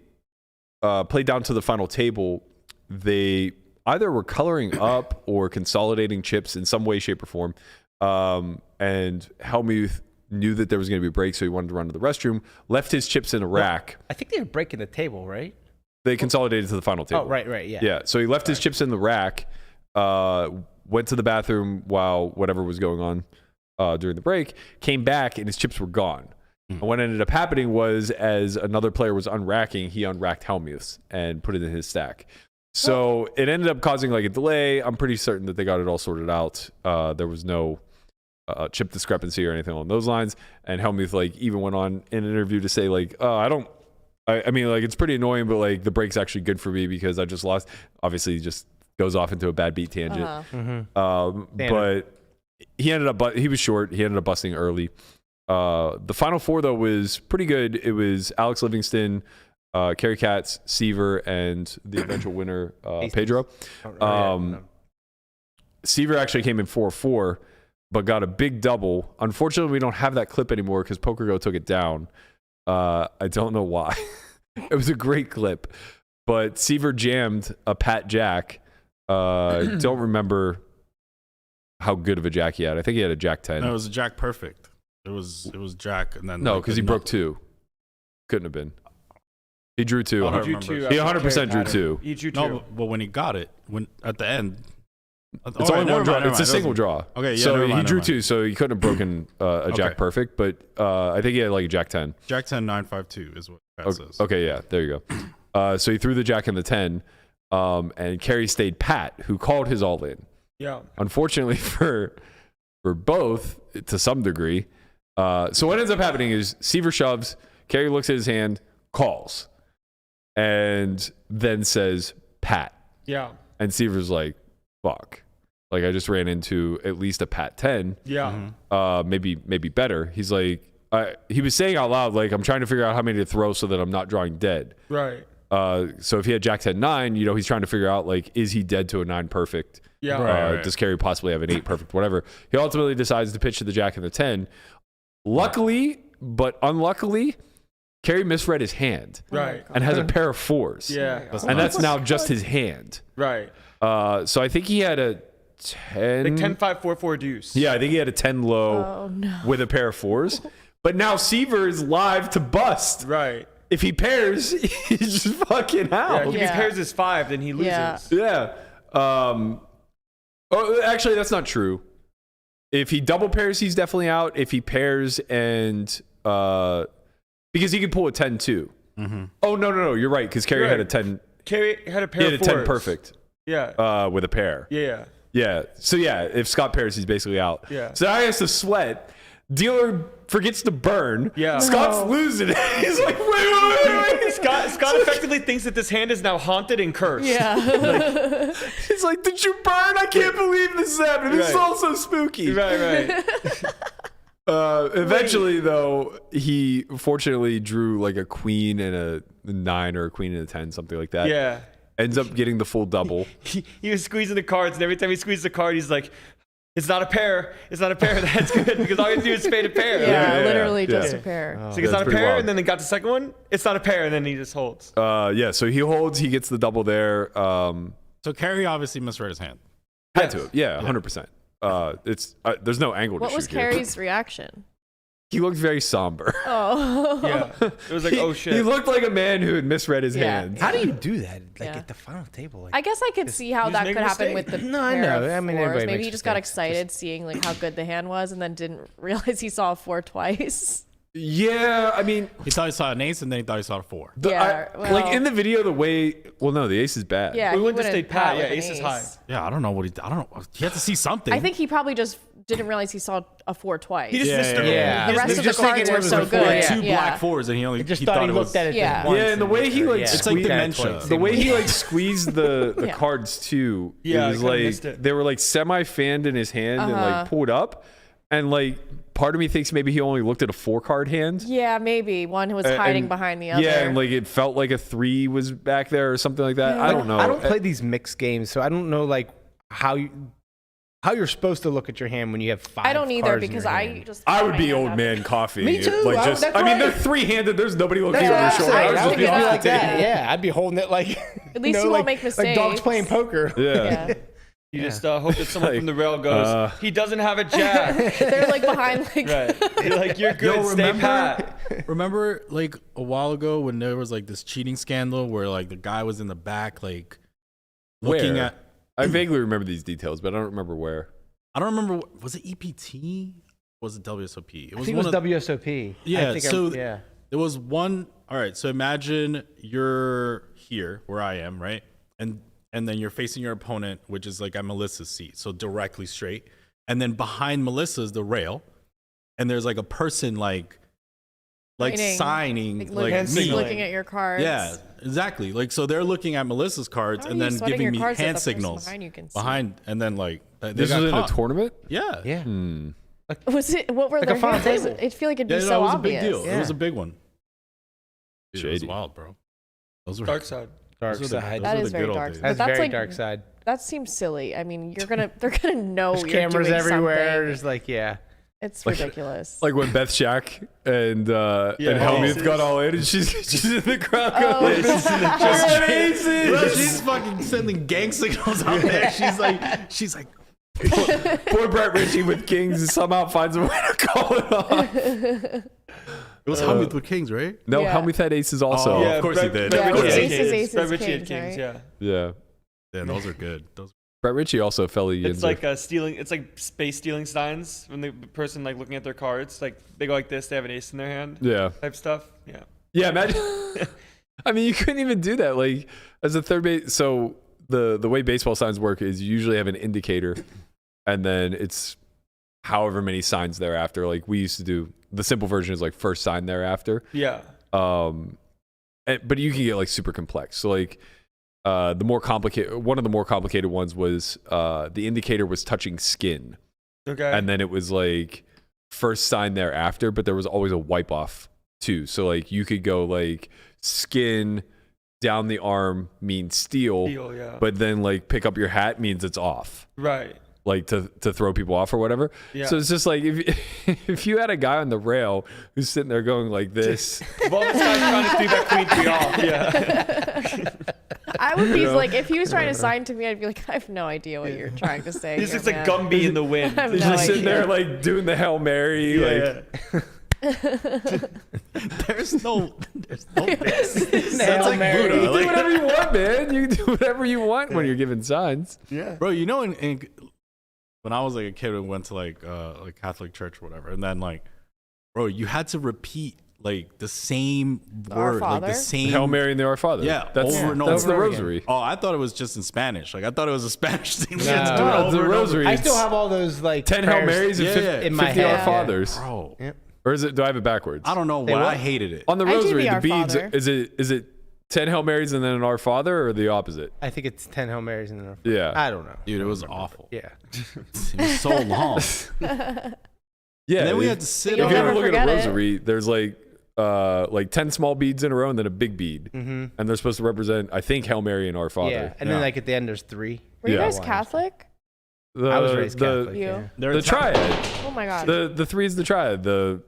played down to the final table, they either were coloring up or consolidating chips in some way, shape, or form. And Helmuth knew that there was going to be a break, so he wanted to run to the restroom, left his chips in a rack. I think they were breaking the table, right? They consolidated to the final table. Oh, right, yeah. Yeah, so he left his chips in the rack, went to the bathroom while whatever was going on during the break, came back, and his chips were gone. And what ended up happening was, as another player was unracking, he unracked Helmuth's and put it in his stack. So it ended up causing like a delay. I'm pretty certain that they got it all sorted out. There was no chip discrepancy or anything along those lines. And Helmuth like even went on in an interview to say like, I mean, like, it's pretty annoying, but like the break's actually good for me because I just lost. Obviously, he just goes off into a bad beat tangent. But he ended up, he was short. He ended up busting early. The final four though was pretty good. It was Alex Livingston, Cary Katz, Seaver, and the eventual winner, Pedro. Seaver actually came in 4-4, but got a big double. Unfortunately, we don't have that clip anymore because PokerGo took it down. I don't know why. It was a great clip, but Seaver jammed a Pat Jack. Don't remember how good of a Jack he had. I think he had a Jack 10. No, it was a Jack perfect. It was Jack, and then no, because he broke 2. Couldn't have been. He drew 2. Oh, He drew 2. He 100% drew 2. He drew 2. No, but when he got it, at the end, it's only one draw. It's a single draw. Okay, yeah. So he drew 2, so he couldn't have broken a Jack perfect, but I think he had like a Jack 10. Jack 10 952 is what Pat says. Okay, yeah, there you go. So he threw the Jack and the 10, and Cary stayed pat, who called his all in. Yeah. Unfortunately for both, to some degree. So what ends up happening is Seaver shoves, Cary looks at his hand, calls, and then says pat. Yeah. And Seaver's like, fuck. Like, I just ran into at least a pat 10. Yeah. Maybe better. He's like, he was saying out loud, like, I'm trying to figure out how many to throw so that I'm not drawing dead. Right. So if he had Jack 10-9, you know, he's trying to figure out, like, is he dead to a 9 perfect? Yeah. Right. Does Cary possibly have an 8 perfect? Whatever. He ultimately decides to pitch to the Jack and the 10. Luckily, but unluckily, Cary misread his hand. Right. And has a pair of 4s. Yeah. And that's now just his hand. Right. So I think he had a 10. Like 10-5-4-4 deuce. Yeah, I think he had a 10 low with a pair of 4s. But now Seaver is live to bust. Right. If he pairs, he's just fucking out. If he pairs his 5, then he loses. Yeah. Actually, that's not true. If he double pairs, he's definitely out. If he pairs and because he could pull a 10 too. Mm-hmm. Oh no, you're right. Because Cary had a 10. Cary had a pair. He had a 10 perfect. Yeah. With a pair. Yeah. Yeah. So yeah, if Scott pairs, he's basically out. Yeah. So now he has to sweat. Dealer forgets to burn. Yeah. Scott's losing it. He's like, wait. Scott effectively thinks that this hand is now haunted and cursed. Yeah. He's like, did you burn? I can't believe this is happening. This is all so spooky. Right. Eventually, though, he fortunately drew like a queen and a 9 or a queen and a 10, something like that. Yeah. Ends up getting the full double. He was squeezing the cards, and every time he squeezed the card, he's like, it's not a pair. It's not a pair. That's good because all you have to do is spade a pair. Yeah, literally just a pair. So it's not a pair, and then he got the second one. It's not a pair, and then he just holds. Yeah, so he holds. He gets the double there. So Cary obviously misread his hand. Had to. Yeah, 100%. It's there's no angle to What shoot was here. Cary's reaction? He looked very somber. Oh. Yeah. It was like, oh shit. He looked like a man who had misread his Yeah. hand. How do you do that? Like Yeah. at the final table? Like, I guess I could see how you that just could make a happen mistake. with the No, I pair know. of I mean, fours. everybody Maybe makes he just got mistakes. excited seeing like how good the hand was and then didn't realize he saw a 4 twice. Yeah, I mean, He thought he saw an ace, and then he thought he saw a 4. like in the video, the way. Well, no, the ace is bad. Yeah, We he went to wouldn't stay pat. Yeah, with an ace is high. Yeah, I don't know what he. I don't know. He had to see something. I think he probably just didn't realize he saw a 4 twice. He just missed her. yeah. The He rest was of the just thinking cards it were was so a four, good. two Yeah. black 4s, and he Just he thought he it looked was. at it Yeah. once. Yeah, and the way he like Yeah. It's like squeezed- dementia. the way he like squeezed the Yeah. cards too. Yeah, I it was kinda like missed it. they were like semi fanned in his hand and like pulled up, and like part of me thinks maybe he only looked at a 4-card hand. Yeah, maybe one was hiding behind the other. Yeah, and like it felt like a 3 was back there or something like that. I don't know. I don't play these mixed games, so I don't know like how you're supposed to look at your hand when you have 5 I don't either cards in because your I hand. just. I would my be hand old up. man coffee. Me too. Like That's I mean, they're right. 3-handed. There's nobody looking That's over what your I'm shoulder. saying. I'd I just would be be off like the table. that. Yeah, I'd be holding it like. At least you won't make Like dogs mistakes. playing poker. Yeah. Yeah. You just hope that someone from the rail goes, uh, he doesn't have a jack. They're like behind like. Right. You're like, you're good, stay pat. Remember, like a while ago when there was like this cheating scandal where like the guy was in the back, like looking Where? at. I vaguely remember these details, but I don't remember where. I don't remember. Was it EPT? Was it WSOP? It I think it was one of- WSOP. Yeah, I think so yeah. there was one. All right, so imagine you're here where I am, right? And then you're facing your opponent, which is like at Melissa's seat, so directly straight. And then behind Melissa's the rail, and there's like a person like signing, like hand me. signaling. looking at your cards. Yeah, exactly. Like so they're looking at Melissa's cards How are and you then sweating giving your me cards that hand the person signals behind you can see? behind, and then like they This got was in a caught. tournament? Yeah, Yeah. Was it? What were Like their a final hands? table. I feel like it'd be yeah, so that was obvious. a big deal. Yeah. It was a big one. Dude, it was Shady. wild, bro. Those were Dark side. Dark those were the- side. those That were is the very good old dark days. side. That's But that's very like- dark side. That seems silly. I mean, they're gonna know There's you're cameras doing everywhere. something. There's like yeah. It's ridiculous. Like when Beth Shack and Helmuth got all in, and she's in the crowd going, Bro, she's fucking sending gang signals out there. She's like, Poor Brett Ritchie with Kings somehow finds a way to call it off. it was Helmuth with Kings, right? No, Yeah. Helmuth had aces also. Oh, of course he did. Yeah, Brett Ritchie had aces, kings. Brett Ritchie kings, had kings, right? yeah. Yeah. Yeah, those are good. Those. Brett Ritchie also fell a It's Yinzer. like stealing. It's like space stealing signs when the person like looking at their cards, like they go like this, they have an ace in their hand, Yeah. type stuff. Yeah. Yeah, imagine. I mean, you couldn't even do that. Like, as a third base. So, the way baseball signs work is you usually have an indicator, and then it's however many signs thereafter. Like, we used to do, the simple version is like first sign thereafter. Yeah. But you can get like super complex. So, like, one of the more complicated ones was the indicator was touching skin. Okay. And then it was like first sign thereafter, but there was always a wipe off too. So like you could go like skin down the arm means steal, Deal, yeah. but then like pick up your hat means it's off, Right. like to throw people off or whatever. Yeah. So it's just like if you had a guy on the rail who's sitting there going like this, Well, this guy's trying to do that queen three off. Yeah. I would be like, if he was trying to sign to me, I'd be like, I have no idia what you're trying to say. He's here, just like man. Gumby in the wind. I have he's no just sitting idea. there like doing the Hail Mary, Yeah, like There's no. That's like Mary. Buddha. you do Like, whatever you want, man. You can do whatever you want when you're giving signs. yeah. bro, you know, when I was like a kid and went to like Catholic church or whatever, and then like, bro, you had to repeat like the same Our word, like the Father? same Hail Mary and the Our Father. Yeah, that's over and that's over the again. rosary. Oh, I thought it was just in Spanish. Like I thought it was a Spanish thing. We No. had to do it No, over it's a and over. rosary. I still It's have all those like 10 Hail prayers Marys and Yeah, 50, yeah. in my 50 head. Our Fathers. Bro, Yep. Or is it? Do I have it backwards? I don't know Say why what? I hated it. On the I do rosary, the the Our beads. Father. Is it 10 Hail Marys and then an Our Father, or the opposite? I think it's 10 Hail Marys and then Yeah. I don't know. Dude, it was awful. Yeah. It was so long. Yeah. And then we if- had to sit. You'll If you never ever look at a forget it. rosary, there's like 10 small beads in a row and then a big bead, and they're supposed to represent, I think, Hail Mary and Our Father. Yeah. And then like at the end there's 3. Were you Yeah. guys Catholic? The, I was raised the, Catholic. You? Yeah. The triad. Oh my god. The 3 is the triad. The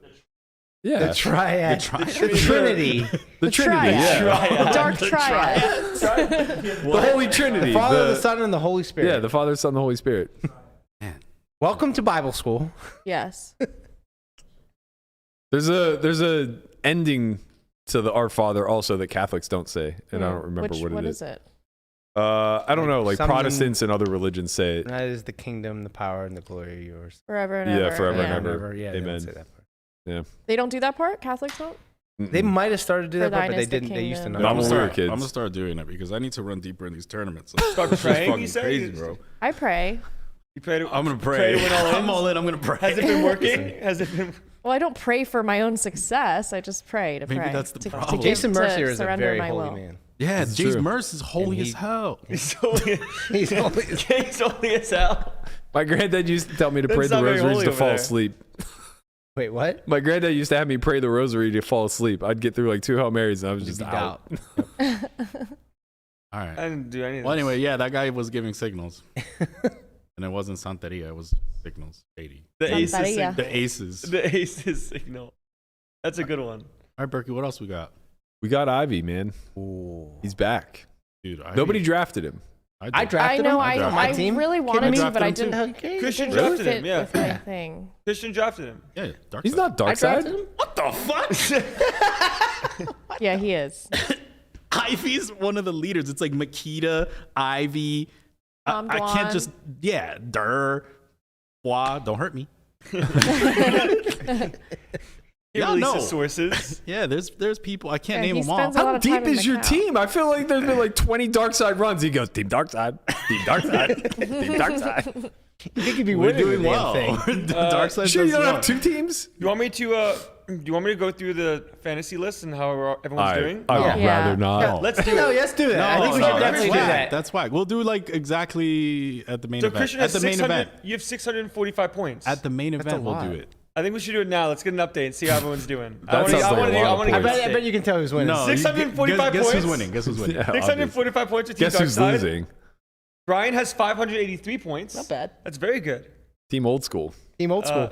Triad. The Trinity. The Trinity. Triad. Yeah. Dark triad. The Holy Trinity. The Father, the Son, and the Holy Spirit. Yeah, the Father, Son, the Holy Spirit. Welcome to Bible school. Yes. There's a ending to the Our Father also that Catholics don't say, and I don't remember what it is. What is it? I don't know. Like Something- Protestants and other religions say it. That is the kingdom, the power, and the glory are yours. Forever and ever. Yeah, forever and Yeah. ever. Never, yeah, they don't Amen. say that part. Yeah. They don't do that part? Catholics don't? They might have started to do For that part, but they Dynasty didn't. They used to Kingdom. know. Not when we were kids. I'm gonna start doing it because I need to run deeper in these tournaments. Like, Start it's praying, fucking you say? crazy, bro. I pray. You pray to, I'm gonna to pray. win all I'm in? all in. I'm gonna pray. Has it been working? Has it been? Well, I don't pray for my own success. I just pray to Maybe pray. that's the to problem. give- Jason to Mercier is a surrender very my holy will. man. Yeah, It's James true. Merce is holy And as hell. He's holy. He's holy. He's holy as hell. My granddad used to tell me to pray That's the not very rosaries holy to over fall there. asleep. Wait, what? My granddad used to have me pray the rosary to fall asleep. I'd get through like 2 Hail Marys and I was just Be out. All right. I didn't do any of Well, this. anyway, yeah, that guy was giving signals, and it wasn't Santeria. It was signals. 80. The aces, Santeria. The aces. the aces signal. That's a good one. All right, Berkey, what else we got? We got Ivy, man. He's back. Dude, Nobody drafted him. I I drafted know. him. I, on my I team. really wanted to, drafted but I him too. didn't. Okay. Christian didn't drafted fit him, yeah. with my thing. Christian drafted him. Yeah, dark He's side. not dark side. drafted him. What the fuck? Yeah, he is. Ivy's one of the leaders. It's like Makita, Ivy. I can't just don't hurt me. He Yeah, releases no. sources. Yeah, there's people I can't Yeah, name he them all. spends a lot How of time deep in is your Macau. team? I feel like there's been like 20 dark side runs. He goes, Team Dark Side, Team Dark Side, Team Dark Side. You think he'd be We're winning doing the well. damn thing? Dark side Sure, you does don't well. have 2 teams? You want me to? Do you want me to go through the fantasy list and how everyone's doing? I would Yeah. rather not. Let's do No, it. let's do that. I think we no, should that's definitely do whack. that. That's whack. We'll do like exactly at the main So event. Christian At has the main 600. event. You have 645 points. At the main event, we'll lot. do it. I think we should do it now. Let's get an update and see how everyone's doing. That sounds like a lot of I points. bet you can tell who's winning. No, 645 guess who's points? winning? Guess who's winning? Yeah, obvious. 645 points with Team Guess who's Darkside. losing? Brian has 583 points. Not bad. That's very good. Team Old School. Team old school.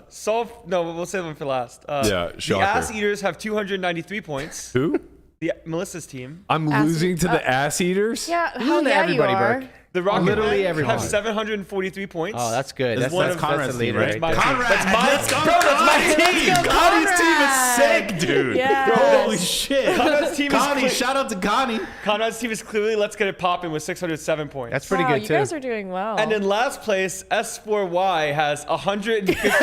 No, we'll save them for last. Yeah, The shocker. Ass Eaters have 293 points. Who? The Melissa's team. I'm Ass losing to eat- the Ass Eaters? Yeah, Losing hell to yeah, everybody, you are. Burke. The Rocket Literally Men everyone. have 743 points. Oh, that's good. That's That's, one that's, of that's Conrad's the leader team, right right? there. That's my bro. That's my team. Let's go, Connie's team is Conrad. sick, dude. Yes. Holy shit. Conrad's team is Connie, shout out to Connie. Conrad's team is clearly Let's Get It Poppin' with 607 points. That's pretty Wow, good you too. guys are doing well. And in last place, S4Y has 153 points.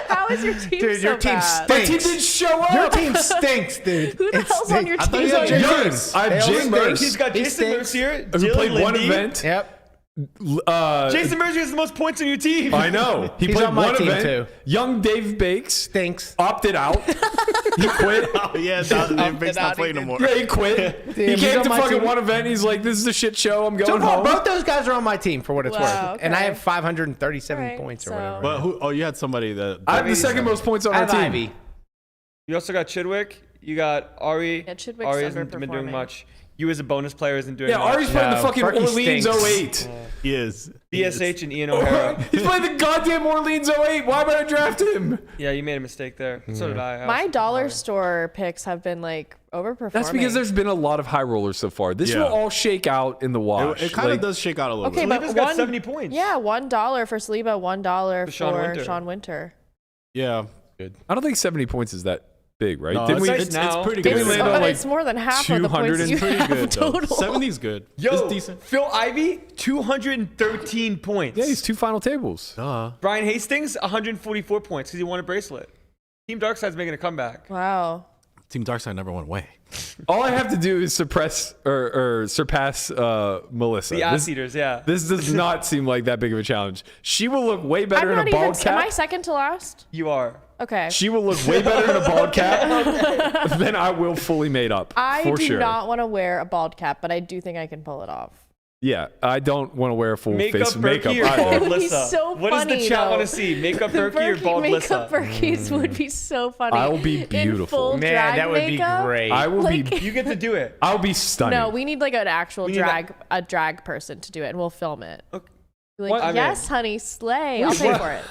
How is your team Dude, so your team bad? My stinks. team didn't show up. Your team stinks, dude. Who the It hell's on your stinks. team? These are Yours. James. I have They all Jay stink. Merce. He's got He Jason stinks. Mercier, Who Dylan played one Lindy. event. Yep. Jason Mercier has the most points on your team. I know. He He's played on my one team, event. too. Young Dave Bakes Stinks. opted out. He quit. Oh, yeah, Dave's not playing no more. Yeah, he quit. He he's came on to my fucking team. one event. He's like, "This is a shit show. I'm So going far, home." both those guys are on my team for what it's Wow, worth. And I okay. have 537 Right, points or so- whatever. But who? Oh, you had somebody that. I have the second most points on I our have team. Ivy. You also got Chidwick. You got Ari. Yeah, Chidwick's Ari hasn't been doing underperforming. much. You as a bonus player isn't doing Yeah, much. Ari's playing the No, fucking Berkey Orleans stinks. 08. He is. BSH and Ian O'Hara. He's playing the goddamn Orleans 08. Why would I draft him? Yeah, you made a mistake there. So did I. My dollar store picks have been like overperforming. That's because there's been a lot of high rollers so far. This Yeah. will all shake out in the wash. It kind Like, of does shake out a little Okay, bit. but Saliba's got one- 70 points. Yeah, $1 for Saliba, $1 For for Sean Sean Winter. Winter. Yeah. I don't think 70 points is that big, right? No, Didn't it's, we? nice it's, now. it's pretty Didn't good. we land on, like, It's more than half of the 200 points and you Pretty have good, though. total. 70's good. Yo, It's decent. Phil Ivey, 213 points. Yeah, he's 2 final tables. Brian Hastings, 144 points because he won a bracelet. Team Darkside's making a comeback. Wow. Team Darkside never went away. All I have to do is surpass Melissa. The Ass Eaters, yeah. This does not seem like that big of a challenge. She will look way better I'm in not a even. bald Am I cap. second to last? You are. Okay. She will look way better in a bald cap than I will fully made up. I for do sure. not want to wear a bald cap, but I do think I can pull it off. Yeah, I don't want to wear a full Makeup face of makeup Berkey or either. bald He's Lissa? so What does funny, the chat though. want to see? Makeup Berkey or bald makeup Lissa? Berkeys would be so funny. I'll be In beautiful. full Man, drag that would makeup? be great. I will Like- be. You get to do it. I'll be stunning. No, we need like an actual We need drag person to do it, and we'll film it. Okay. Be like, What? I'm yes, honey, slay. I'll pay for it.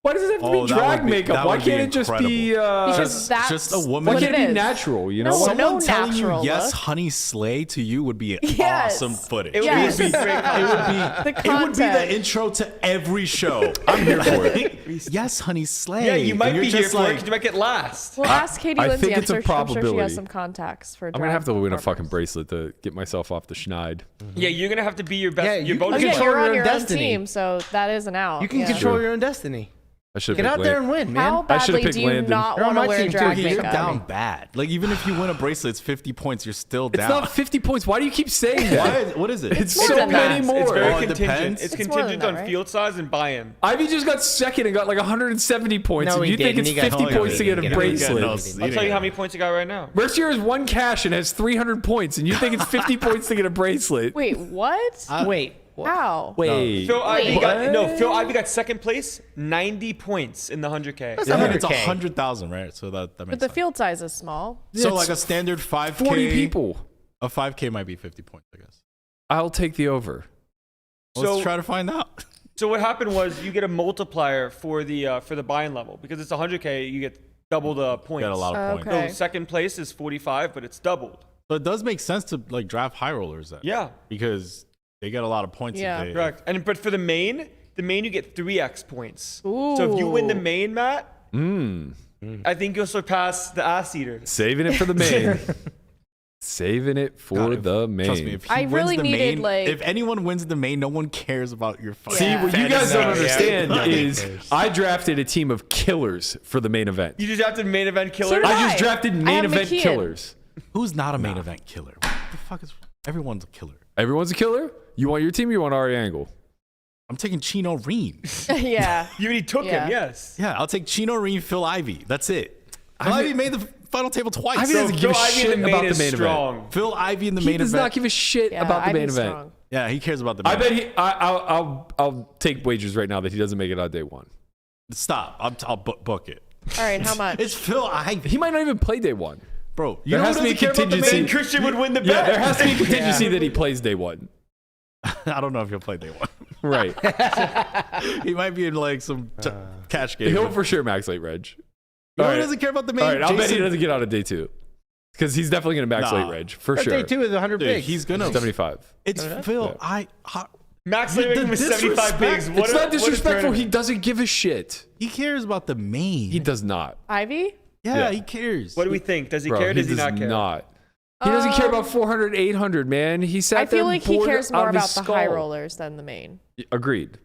Why does it have to Oh, be that drag would be- makeup? that Why would be can't it just be? Because that's just a woman- Why what can't it it be is. natural? You know. No, What? Someone telling you natural yes, look. honey, slay to you would be Yes. awesome footage. It would Yes. be great. The It would be content. the intro to every show. I'm here for it. Yes, honey, slay. Yeah, you might And you're be here just for it like, because you might get last. We'll ask Katie I Lindsay. think it's a I'm sure she probability. has some contacts for. I'm gonna have to win a fucking bracelet to get myself off the schneid. Yeah, you're going to have to be your best. Yeah, your you bonus Oh can yeah, player. control you're on your your own own destiny. team, so that is an out. You can yeah. control your own destiny. I should Get out there and win, man. How I should've badly picked do you Landon. not You're on want to my wear team, too. drag You're You're makeup? down bad. Like even if you win a bracelet, it's 50 points. You're still It's down. not 50 points. Why do you keep saying that? What is it? It's more so than that. many more. It's very Oh, it contingent. depends? It's It's more than contingent that, on right? field size and buy-in. Ivy just got second and got like 170 points, No, and he you think didn't. it's He got 50 hung. points to get a He didn't. bracelet. No, I'll tell you how many points you got right now. Mercier is one cash and has 300 points, and you think it's 50 points to get a bracelet. Wait, what? Wait. What? How? Wait. Phil Ivey What? Phil Ivey got second place, 90 points in the 100K. That's I mean, it's 100K. 100,000, right? So that makes But the sense. field size is small. So It's like a standard 5K. 40 people. A 5K might be 50 points, I guess. I'll take the over. Let's So- try to find out. So what happened was you get a multiplier for the buy-in level because it's 100K. You get double the points. Got a lot of points. Okay. So second place is 45, but it's doubled. So it does make sense to like draft high rollers then. Yeah, Because they get a lot of points. Yeah. If they, correct. But for the main you get 3x points. So if you win the Ooh. main, Matt, I think you'll surpass the ass eater. Saving it for the main. Saving it for God, the main. Trust me, if he I wins really the needed, main, like- if anyone wins the main, no one cares about your fucking. See, what you guys don't Fantasy. understand is I drafted a team of killers for the main event. You just drafted main event killer. So did I just I drafted have main event McKeon. killers. Who's not a main event killer? What the fuck is? Everyone's a killer. Everyone's a killer? You want your team or you want Ari Angle? I'm taking Chino Ream. Yeah. You already took Yeah. him, yes. Yeah, I'll take Chino Ream, Phil Ivey. That's it. Phil Ivey made the final table twice. Ivey So doesn't give a Phil Ivey in shit the main about the is main event. strong. Phil Ivey in the He main does event. not give a shit Yeah, about the main Ivy's event. strong. Yeah, he cares about the main I bet event. I'll take wagers right now that he doesn't make it on day one. Stop. I'll book it. All right, how much? It's Phil Ivey. He might not even play day one. Bro, you There know has who to be doesn't care about the contingency. main? Christian would win the bet. Yeah, there has to be a contingency that he plays day one. I don't know if he'll play day one. Right. He might be in like some cash game. He'll for sure max late reg. You know All who right. doesn't care about the main? All right, I'll bet he Jason- doesn't get out of day two. Because he's definitely going to max Nah. late reg, for But sure. day 2 is 100 Dude, bigs. he's gonna. 75. It's Phil. Max The Living with 75 disrespect. bigs. What It's a- not what a disrespectful. tournament. He doesn't give a shit. He cares about the main. He does not. Ivy? Yeah, Yeah. he cares. What do we think? Does he Bro, care? Or he does he not care? He doesn't care about 400, 800, man. He sat I feel there like he bored cares out more of his about the high skull. rollers than the main. Agreed.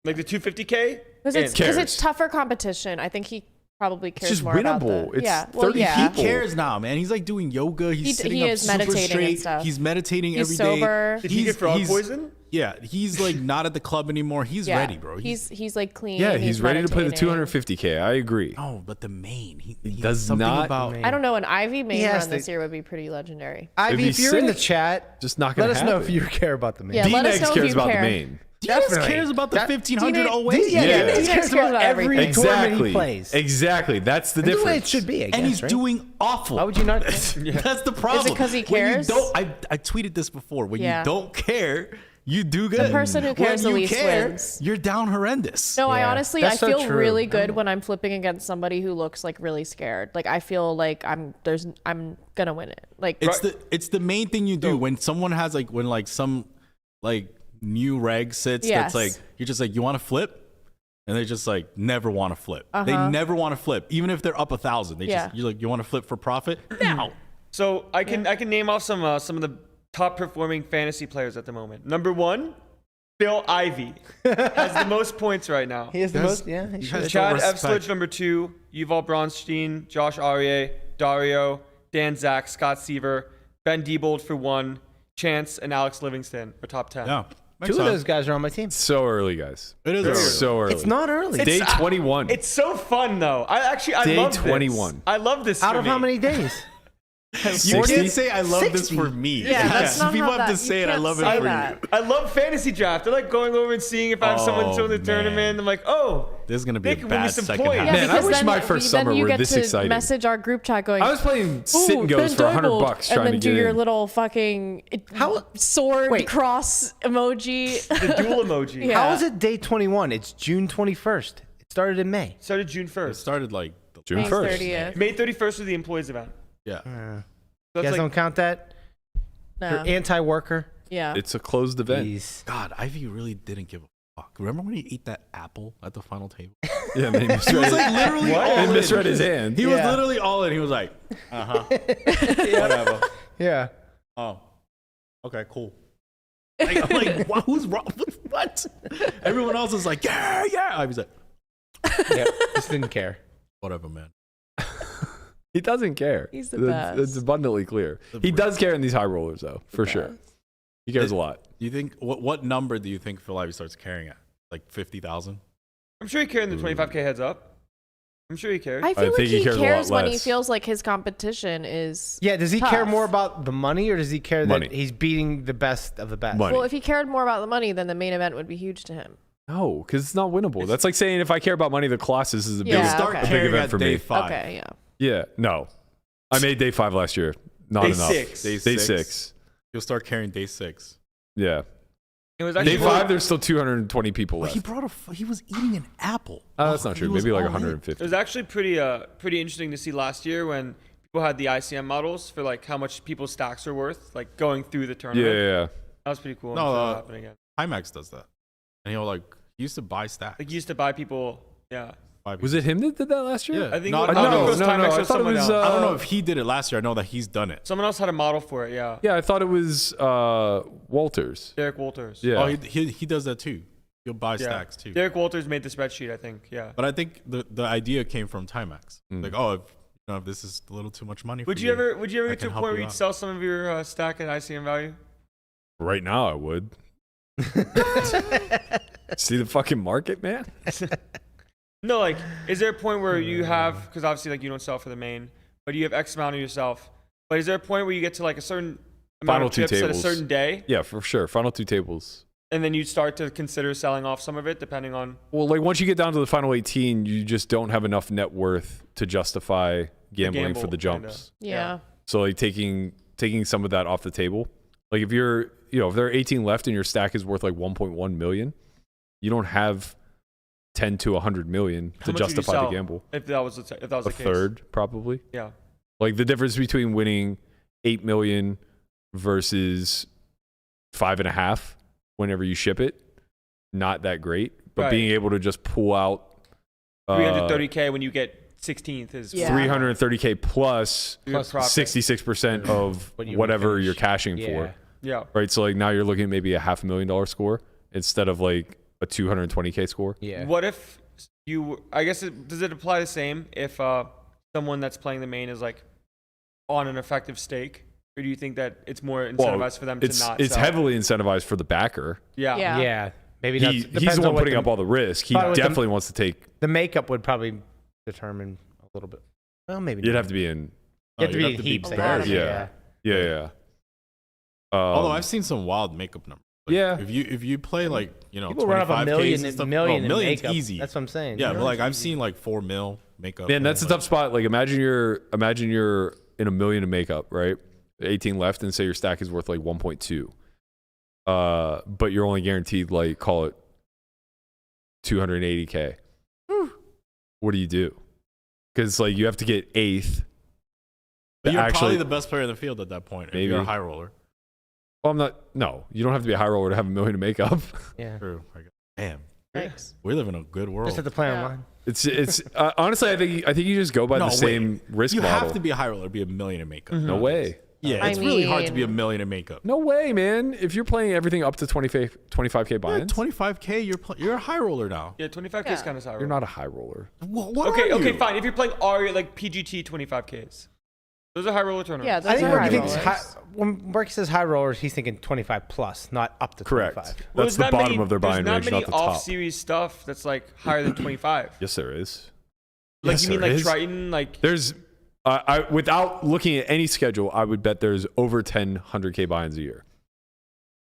Like the 250K? Because Cares. it's tougher competition. I think he probably cares just more about winnable. the It's yeah. Well, 30 yeah. people. He cares now, man. He's like doing yoga. He's He- sitting he up is super meditating and straight. stuff. He's meditating He's every day. sober. Did he get frog poison? Yeah, he's like not at the club anymore. He's Yeah. ready, bro. He's like clean. Yeah, he's ready to play the meditating. 250K. I agree. no, but the main. He does something not- about. I don't know. An Ivy main has run this to- year would be pretty legendary. It'd Ivy, be if you're in the sick. chat, Just not let going us to know happen. if you care about the main. Yeah, let us D-Nex know if cares you about care. the main. Diaz Definitely. cares about the That- 1500 D-Nex- away. Yeah, Yeah. he He cares cares about about every everything. tournament Exactly. he plays. Exactly. That's the That's difference. the way it should be, I guess, And he's right? doing awful. Why would you not? That's the problem. 'cause he When you cares? don't, I tweeted this before. When Yeah. you don't care, you do good. The person who cares when the you least care, wins. You're down horrendous. No, I Yeah, honestly that's I so feel true. really good when I'm flipping against somebody who looks like really scared. Like I feel like I'm gonna win it. Like It's the main thing you do when someone has like when like some like new reg sits Yes. that's like you're just like you want to flip. And they just like never want to flip. They never want to flip, even if they're up 1,000. They Yeah. just you're like you want to flip for profit now. So I can name off some of the top performing fantasy players at the moment. Number 1, Phil Ivey has the most points right now. He is the most. Yeah, he should. Chad respect. Evsledge, number 2, Yuval Bronstein, Josh Aryeh, Dario, Dan Zach, Scott Seaver, Ben Diebold for 1, Chance, and Alex Livingston are top 10. Yeah. Two of those guys are on my team. So early, guys. It is It's early. so early. It's not early. Day 21. It's so fun though. I Day love this. 21. I love this. Out for of me. how many days? You 60? can't say I love this 60. for me. Yeah, that's not People how have to that- say you it. I can't love it say for that. you. I love fantasy draft. I like going over and seeing if I have someone Oh, in the tournament. man. I'm like, oh, This is gonna be they a can win me bad some second points. half. yeah, Man, I because wish then, my first then summer you were get this to exciting. message our group chat going. I was playing sit and "Ooh, goes Ben for $100 Diebold," trying and then to do get your in. little fucking sword Wait. cross emoji. the dual emoji. Yeah. How is it day 21? It's June 21st. It started in May. Started June It 1st. started like June May 1st. 30th. May 31st was the employees event. yeah. You So guys that's don't like, count that? No. You're anti-worker. Yeah. It's a closed event. Jeez. God, Ivy really didn't give a fuck. Remember when he ate that apple at the final table? Yeah, man, he misread, He was like literally all and in. misread his hand. He was Yeah. literally all in. He was like, whatever. Yeah. Oh, okay, cool. Like, I'm like, who's wrong? What? Everyone else is like, yeah. I was like, Yeah, just didn't care. Whatever, man. He doesn't care. He's the best. It's abundantly clear. He does care in these high rollers, though, for sure. He cares a lot. Do you think what number do you think Phil Ivey starts carrying at? Like 50,000? I'm sure he carried the 25K heads up. I'm sure he cares. I feel like think he he cares a lot cares when he less. feels like his competition is. Yeah, does he tough. care more about the money, or does he care Money. that he's beating the best of the best? Money. Well, if he cared more about the money, then the main event would be huge to him. No, because it's not winnable. That's like saying if I care about money, the Colossus is a big, Yeah, Start okay. a big carrying event at for day me. 5. Okay, yeah. Yeah, no. I made day 5 last year. Not Day enough. 6. Day Day 6. 6. You'll start carrying day 6. Yeah. It was Day actually 5, there's still 220 people Well, left. he was eating an apple. That's not true. He was Maybe like all in. 150. It was actually pretty interesting to see last year when people had the ICM models for like how much people's stacks are worth, like going through the Yeah, tournament. yeah. That was pretty cool. No, I'm sure that'll happen again. Timex does that. And he used to buy stacks. Like you used to buy people. Yeah, Was it him that did that last year? Yeah. I think. No, I no, don't know if it no, was no, Timex no, or I thought it someone was, else. I don't know if he did it last year. I know that he's done it. Someone else had a model for it. Yeah. Yeah, I thought it was Walters. Derek Walters. Yeah. Oh, he does that too. He'll buy Yeah. stacks too. Derek Walters made the spreadsheet, I think. Yeah. But I think the idea came from Timex. Mm. Like, oh, if this is a little too much money Would for you ever I get to a can point help where you you'd out. sell some of your stack at ICM value? Right now, I would. See the fucking market, man? No, like, is there a point where you have, because obviously, like, you don't sell for the main, but you have X amount of yourself. But is there a point where you get to like a certain amount Final of 2 chips at a tables. certain day, Yeah, for sure. Final 2 tables. and then you start to consider selling off some of it, depending on? Well, like once you get down to the final 18, you just don't have enough net worth to justify gambling for gamble, the jumps. Yeah. So like taking some of that off the table. Like if you're, if there are 18 left and your stack is worth like 1.1 million, you don't have 10 to 100 million How to much would you justify the sell gamble. If that was the A case. third, probably. Yeah. Like the difference between winning 8 million versus 5.5 whenever you ship it, not that great. But Right. being able to just pull out 330K when you get 16th is Yeah. 330K plus your profit. 66% of What you whatever finish. you're cashing Yeah. for. Yeah. Right. So like now you're looking at maybe a $500,000 score instead of like a 220K score. Yeah. What if I guess does it apply the same if someone that's playing the main is like on an effective stake? Or do you think that it's more incentivized for them to not It's sell? heavily incentivized for the backer. Yeah. Yeah. Yeah. Maybe not. He's Depends the on one what putting up all the risk. He probably with the- definitely wants to take. The makeup would probably determine a little bit. Well, maybe You'd not. have to be in. You have to you'd be have in to be heaps. A lot of Yeah. Yeah. Although I've seen some wild makeup numbers. Like, Yeah. If you play like People run up 25Ks a million, and stuff, million in million's makeup. easy. That's what I'm saying. Yeah, but like I've Million's seen like 4 mil makeup. Man, that's a tough spot. Like imagine you're in a million in makeup, right? 18 left, and say your stack is worth like 1.2. But you're only guaranteed like call it 280K. What do you do? Because like you have to get 8th. But you're actually- probably the best player in the field at that point. If Maybe. you're a high roller. Well, I'm not. No, you don't have to be a high roller to have $1 million in makeup. Yeah. True. Damn, Thanks. we live in a good world. Just have to play Yeah. online. It's honestly, I think you just go by No, the same risk you model. have to be a high roller to be $1 million in makeup. No way. Yeah, I it's really hard to be $1 mean- million in makeup. No way, man. If you're playing everything up to 25K Yeah, buy-ins, 25K, you're a high roller now. Yeah, 25K is Yeah. kind of sour. you're not a high roller. What Okay, are you? fine. If you're playing like PGT 25Ks, those are high roller tournaments. Yeah, I those think are Berkey high thinks rollers. when Berkey says high rollers, he's thinking 25 plus, not up to Correct. 25. That's Well, there's the not bottom many- of their buying range, There's not not many the top. off-series stuff that's like higher than 25. Yes, there is. Like Yes, you mean there like is. Triton, like There's, I without looking at any schedule, I would bet there's over 10 100K buy-ins a year.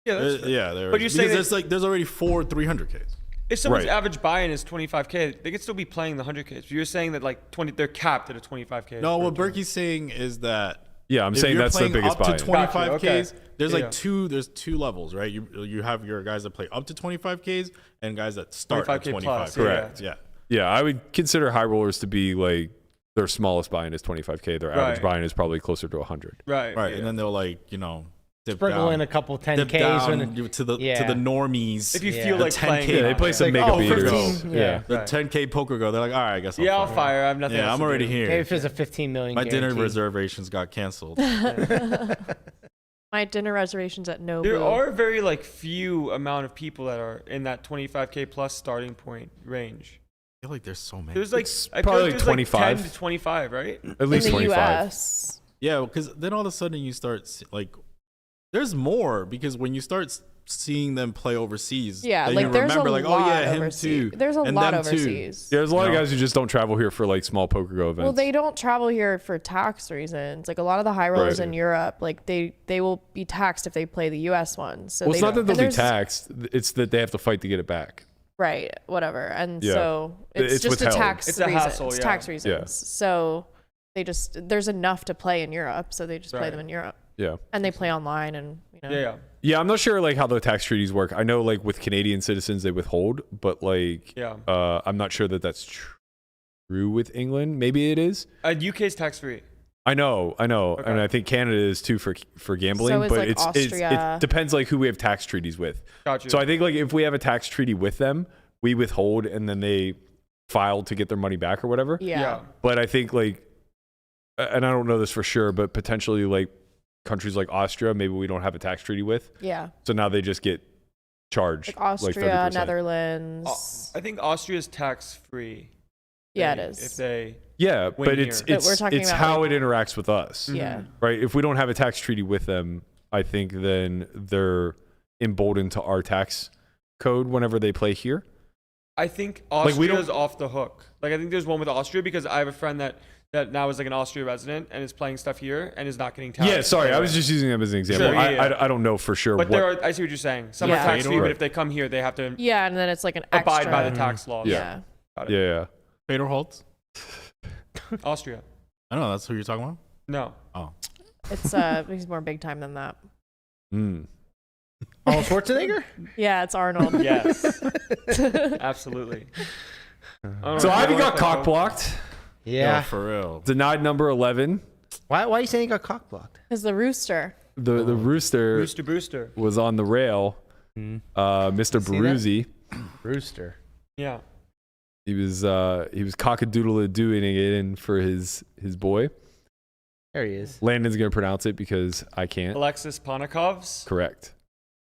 yeah. That's fair. Yeah, there But is. you're saying Because there's already 4 300Ks. If someone's Right. average buy-in is 25K, they could still be playing the 100Ks. But you're saying that like they're capped at a 25K. No, per what tournament. Berkey's saying is that Yeah, I'm if saying you're that's the playing biggest up to buy-in. 25Ks, Gotcha, okay. there's Yeah. like two levels, right? You have your guys that play up to 25Ks and guys that start at 25K 25. plus, Correct. Yeah. Yeah, I would consider high rollers to be like their smallest buy-in is 25K. Their average Right. buy-in is probably closer to 100. Right. Right. yeah. And then they'll like, dip Sprinkle down, in a couple dip 10Ks. down When to the Yeah. normies. if you Yeah. feel The like 10K playing, Yeah, they play some like, makeup oh, eaters. 15, yeah. the Right. 10K poker go. They're like, all right, I guess yeah, I'll fire. fire. I have nothing. Yeah, else I'm to already do. here. Maybe if there's a 15 million My dinner guaranteed. reservations got canceled. My dinner reservations at Nobu. There are very like few amount of people that are in that 25K plus starting point range. feel like there's so many. There's like I probably feel like there's 25. 10 to 25, right? At least in the 25. US. Yeah, because then all of a sudden you start there's more because when you start seeing them play overseas, Yeah, then like you there's remember a like, lot oh yeah, him overseas. too. There's a and lot them too. overseas. Yeah, there's a lot of No. guys who just don't travel here for like small poker go events. Well, they don't travel here for tax reasons. Like a lot of the high rollers Right. in Europe, like they will be taxed if they play the US ones. So well, they it's not that don't- they'll and be there's- taxed. It's that they have to fight to get it back. Right, whatever. And Yeah. so it's It's just a withheld. tax It's a reason. hassle, It's yeah. tax reasons. So there's enough to play in Europe, so they just play Right. them in Europe. Yeah. And they play online and Yeah. Yeah, I'm not sure like how the tax treaties work. I know like with Canadian citizens they withhold, but like Yeah. I'm not sure that that's true with England. Maybe it is. UK's tax free. I know, and Okay. I think Canada is too for gambling. So is, but like, it Austria. depends like who we have tax treaties with. Got you. So I think like if we have a tax treaty with them, we withhold and then they file to get their money back or whatever. Yeah. But I think like, and I don't know this for sure, but potentially like countries like Austria, maybe we don't have a tax treaty with. Yeah. So now they just get charged Like Austria, 30%. Netherlands. I think Austria's tax free. Yeah, it is. If they Yeah, Win but here. it's But we're talking it's about, how like- it interacts with us, Yeah. right? If we don't have a tax treaty with them, I think then they're emboldened to our tax code whenever they play here. I think Like, we Austria's don't- off the hook. Like I think there's one with Austria because I have a friend that now is like an Austria resident and is playing stuff here and is not getting taxed. Yeah, sorry, I was just using them as an example. Sure, yeah, I don't know for sure. But what, I see what you're saying. Some Yeah. are tax free, Right. but if they come here, they have to Yeah, and then it's like an extra. abide by the tax laws. Yeah. Got it. yeah. Fedor Holtz? Austria. I don't know. That's who you're talking about. No. Oh, It's he's more big time than that. Mm. Arnold Schwarzenegger? Yeah, it's Arnold. Yes. Absolutely. I don't So know. Ivy You got wanna cock play blocked, Yeah. no, for real. denied number 11. Why are you saying he got cock blocked? Is the rooster. The rooster Rooster Brewster. was on the rail. Mr. See that? Baruzzi. Rooster. Yeah. He was cockadoodle doing it in for his boy. There he is. Landon's gonna pronounce it because I can't. Alexis Ponikovs. Correct.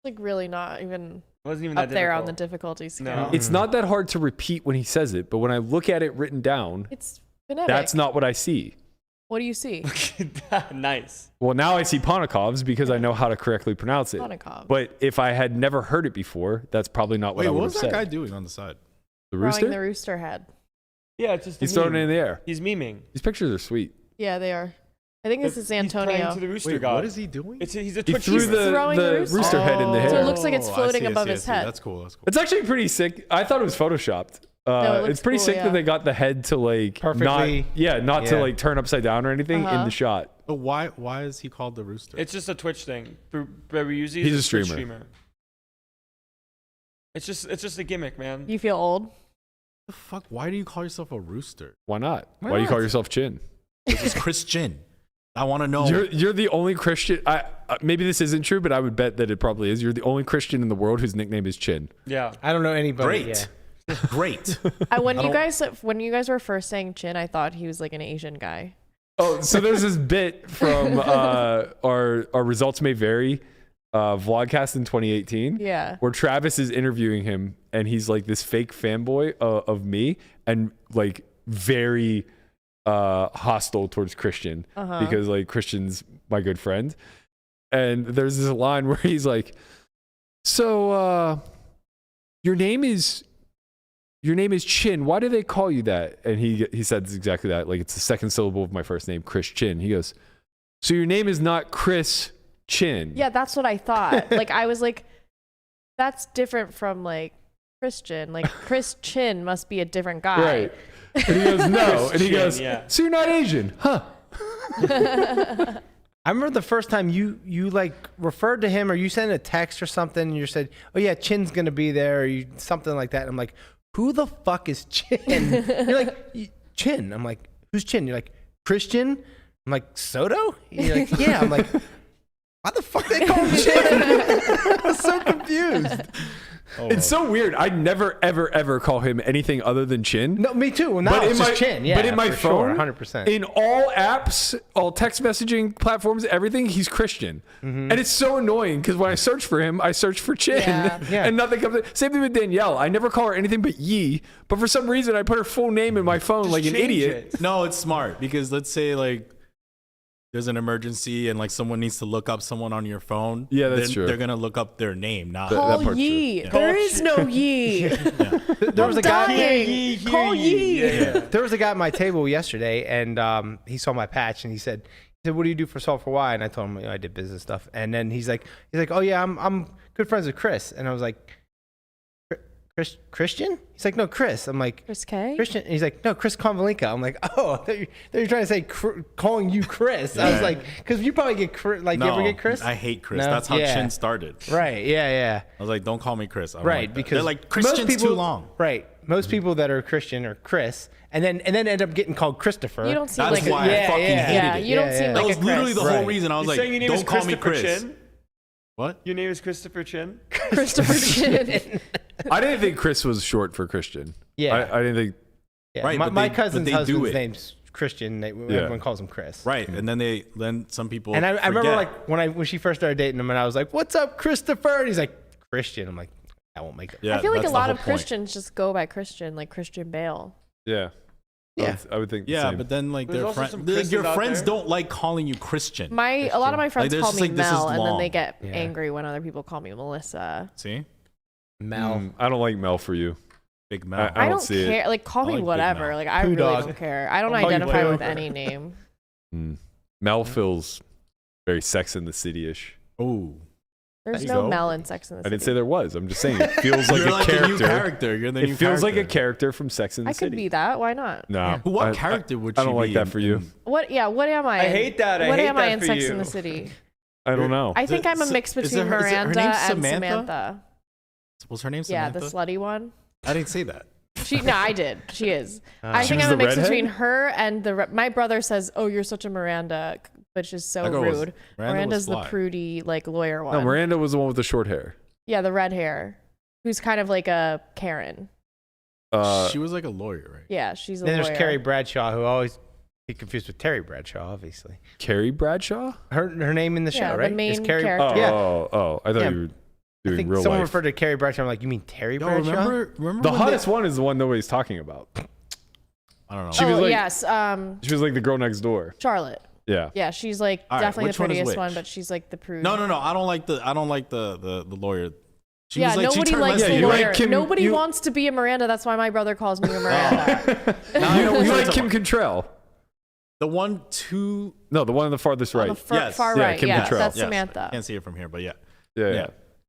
Like really not even Wasn't even up that there on the difficult. difficulty scale. No. It's not that hard to repeat when he says it, but when I look at it written down, It's phonetic. that's not what I see. What do you see? Nice. Well, now I see Ponikovs because I know how to correctly pronounce it. Ponikov. But if I had never heard it before, that's probably not what Wait, I would what have was said. that guy doing on the side? The Throwing rooster? the rooster head. Yeah, it's just. He's a throwing it meme. in the air. He's memeing. These pictures are sweet. Yeah, they are. I think this is He's playing Antonio. to the rooster Wait, god. what is he doing? He's a He Twitch threw streamer. throwing the the rooster. rooster head in the Oh, hair. So it looks like it's I floating see, I above see, I his see. head. That's cool. That's cool. It's actually pretty sick. I thought it was photoshopped. No, it It's looks pretty cool, sick yeah. that they got the head to like Perfectly- not to yeah. like turn upside down or anything in Uh-huh. the shot. But why is he called the rooster? It's just a Twitch thing. Beruzzi He's is a streamer. Twitch streamer. It's just a gimmick, man. You feel old? the fuck? Why do you call yourself a rooster? Why not? Why Why do you not? call yourself Chin? This is Christian. I want to know. You're the only Christian. Maybe this isn't true, but I would bet that it probably is. You're the only Christian in the world whose nickname is Chin. Yeah. I don't know anybody. Great. Yeah. Great. When I you don't- guys were first saying Chin, I thought he was like an Asian guy. Oh, so there's this bit from our results may vary vlogcast in 2018. Yeah. Where Travis is interviewing him and he's like this fake fanboy of me and like very hostile towards Christian because like Christian's my good friend. And there's this line where he's like, so your name is Chin. Why do they call you that? And he says exactly that. Like it's the second syllable of my first name, Chris Chin. He goes, so your name is not Chris Chin. Yeah, that's what I thought. Like I was like, that's different from like Christian. Like Chris Chin must be a different guy. Right. And he goes, no. And he Chin, goes, yeah. so you're not Asian, huh? I remember the first time you like referred to him or you sent a text or something and you said, oh yeah, Chin's going to be there or something like that. And I'm like, who the fuck is Chin? You're like, Chin. I'm like, who's Chin? You're like, Christian? I'm like, Soto? You're like, yeah. I'm like, why the fuck they call him Chin? I was so confused. It's so weird. I never, ever, ever call him anything other than Chin. No, me too. Now it's just Chin. Yeah, but in my for phone, sure, 100%. in all apps, all text messaging platforms, everything, he's Christian. And it's so annoying because when I search for him, I search for Chin Yeah. and nothing comes. Same thing with Danielle. I never call her anything but Yi, but for some reason I put her full name in my phone like an change idiot. it. No, it's smart because let's say like there's an emergency and like someone needs to look up someone on your phone. Yeah, that's then true. They're gonna look up their name, not that Call part's Yi. true. There is no Yi. There was a guy. Dying. Call Yi. There was a guy at my table yesterday, and he saw my patch, and he said, "What do you do for Solve for Why?" And I told him, I did business stuff. And then he's like, "Oh yeah, I'm good friends with Chris." And I was like, Christian? He's like, "No, Chris." I'm like, Chris K? Christian? And he's like, "No, Chris Konvalinka." I'm like, "Oh, I thought you're trying to say calling you Chris." I was like, because you probably get you ever get Chris? I hate Chris. No? That's how Yeah. Chin started. Right? Yeah. I was like, don't call me Chris. I don't Right, like that. because they're like most Christian's people, too long. Right, most people that are Christian are Chris, and then end up getting called Christopher. You don't seem That's like why a I fucking hated Yeah, it. you don't seem Yeah. That like was a literally the Chris. whole Right. reason. I was You're saying your like, name is don't call me Christopher Chris. Chin? What? Your name is Christopher Chin? Christopher Chin. I didn't think Chris was short for Christian. Yeah. I didn't think. Yeah, Right, but my they cousin's do husband's it. name's Christian. Everyone calls him Chris. Right, and then some people. And I remember forget. like when she first started dating him, and I was like, "What's up, Christopher?" And he's like, "Christian." I'm like, "I won't make it." Yeah, I feel like a that's the lot whole of point. Christians just go by Christian, like Christian Bale. Yeah. Yeah. I would think. the Yeah, same. but then like There's their also friends, some like, Chris's your out friends there. don't like calling you Christian. A lot of my friends they're call just me like, this is Mel, and then long. they get Yeah. angry when other people call me Melissa. See, Mel. I don't like Mel for you. Big Mel. I I don't don't see it. care. Like, call I me like Big whatever. Mel. Like, I Poo really dog. don't care. I don't I'll call you identify with whatever. any name. Mel feels very Sex in the City-ish. Oh, There's you no go. Mel in Sex and the I City. didn't say there was. I'm just saying it feels like you're a like character. the new character. You're the new It feels like a character. character from Sex in the I City. could be that. Why not? No. What character would I you don't like be that in- for you. in- What? Yeah. What am I? I in- hate that. I What hate am I that in for Sex you. in the City? I don't know. I think I'm a mix Is between her Miranda name and Samantha? Samantha. Was her name Yeah, Samantha? the slutty one. I didn't say that. No, I did. She is. I She think was I'm a the mix redhead? between her and my brother says, "Oh, you're such a Miranda," which is so That girl was- rude. Miranda Miranda's was the fly. prudy, like lawyer one. No, Miranda was the one with the short hair. Yeah, the red hair, who's kind of like a Karen. She was like a lawyer, right? Yeah, she's a Then lawyer. there's Carrie Bradshaw, who always get confused with Terry Bradshaw, obviously. Carrie Bradshaw? Her name in the show, Yeah, the right? main Is Carrie? character. Yeah. Oh. I thought Yeah. you were I doing think real someone life. referred to Carrie Bradshaw. I'm like, you mean Terry Yo, Bradshaw? remember The when hottest they, one is the one nobody's talking about. I don't know. She was Oh like- yes, She was like the girl next door. Charlotte. Yeah. Yeah, she's like All right, definitely the which one is prettiest one, which? but she's like the prude. No. I don't like the lawyer. She Yeah, was like, she nobody turned likes lesbian. the you like lawyer. Kim- Nobody you- wants to be a Miranda. That's why my brother calls me a Miranda. You like Kim Cattrall? The one, two. No, the one on the farthest On right. the far Yeah, right. Kim Yeah, Cattrall. that's Yes. Samantha. Can't see it from here, but yeah. Yeah.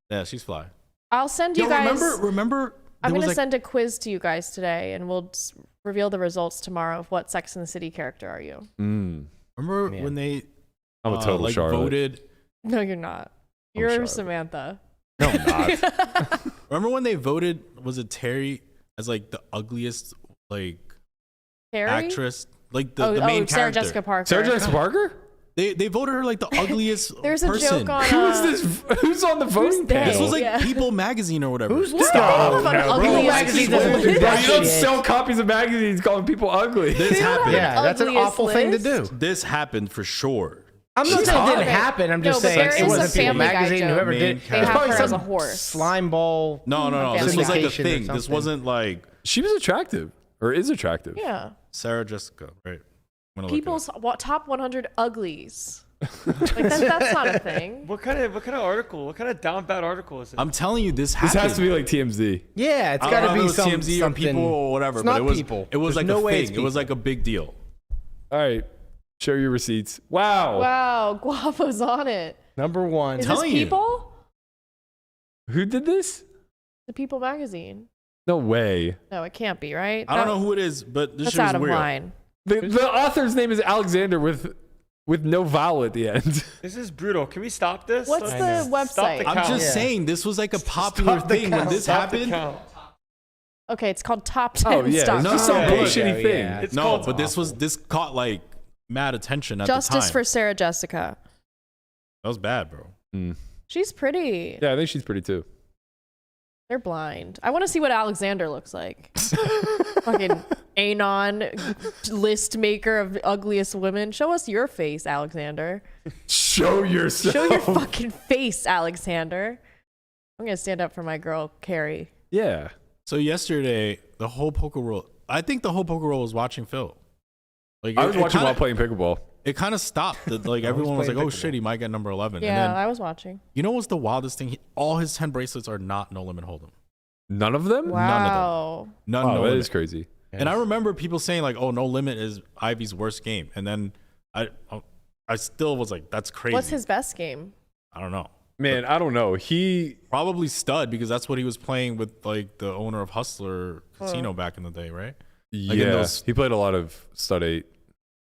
Yeah, she's fly. I'll send you Yo, guys. remember? I'm there was gonna like- send a quiz to you guys today, and we'll reveal the results tomorrow of what Sex and the City character are you. Remember Yeah. when they I'm a total like Charlotte. voted? No, you're not. I'm You're Charlotte. Samantha. No, I'm not. Remember when they voted? Was it Terry as like the ugliest like Carrie? actress? Like the main Sarah character. Jessica Parker. Sarah Jessica Parker? They voted her like the ugliest There's a person. joke on. Who is this? Who's on the voting they? panel? This was like Yeah. People magazine or whatever. Who's What? Stop. All of an No, ugly bro. ass Magazine people. doesn't do Bro, that you don't shit. sell copies of magazines calling people ugly. This happened. Yeah, that's an ugliest awful thing to list? do. This happened for sure. I'm not She's saying it hot. didn't happen. I'm just No, but saying there it is wasn't a People Family Guy Magazine. joke. Whoever Main did. character. It was They probably have her as some a horse. slime ball. No. Okay. This was like a Syndication or thing. This something. wasn't like She was attractive, or is attractive. Yeah. Sarah Jessica, right? I'm gonna look it People's up. top 100 uglies. Like that's not a thing. What kind of article? What kind of down bad article is it? I'm telling you, this This happened. has to be like TMZ. Yeah, it's I got don't to know be if it was some TMZ or something. people or whatever, It's but not it was people. It was There's like no a way it's thing. It was people. like a big deal. All right. Show your receipts. Wow. Wow, Guapo's on it. Number one. Is Telling this you. People? Who did this? The People magazine. No way. No, it can't be, right? I don't know who it is, but this That's shit was out of weird. line. The author's name is Alexander with no vowel at the end. This is brutal. Can we stop this? What's Let's the stop website? the I'm count. just Yeah. saying, this was like a popular Stop the thing when count. this Stop the happened. count. Okay, it's called Top 10 Oh, yeah. Stock. It's just some Yeah. bullshitty thing. Yeah. It's No, called but this caught like mad attention at Justice the time. for Sarah Jessica. That was bad, bro. She's pretty. Yeah, I think she's pretty too. They're blind. I want to see what Alexander looks like. Fucking anon list maker of ugliest women. Show us your face, Alexander. Show yourself. Show your fucking face, Alexander. I'm gonna stand up for my girl, Cary. Yeah. So yesterday, the whole poker world, I think the whole poker world was watching Phil. Like I was watching while playing pickleball. It kind of stopped. Like everyone was like, "Oh shit, he might get number 11." Yeah, and then, I was watching. you know what's the wildest thing? All his 10 bracelets are not no limit hold'em. None of them? Wow. None. Wow, no that limit. is crazy. And I remember people saying like, "Oh, no limit is Ivy's worst game," and then I still was like, "That's crazy." What's his best game? I don't know. Man, I don't know. He Probably stud because that's what he was playing with like the owner of Hustler Casino back in the day, right? Like in those- he played a lot of stud 8.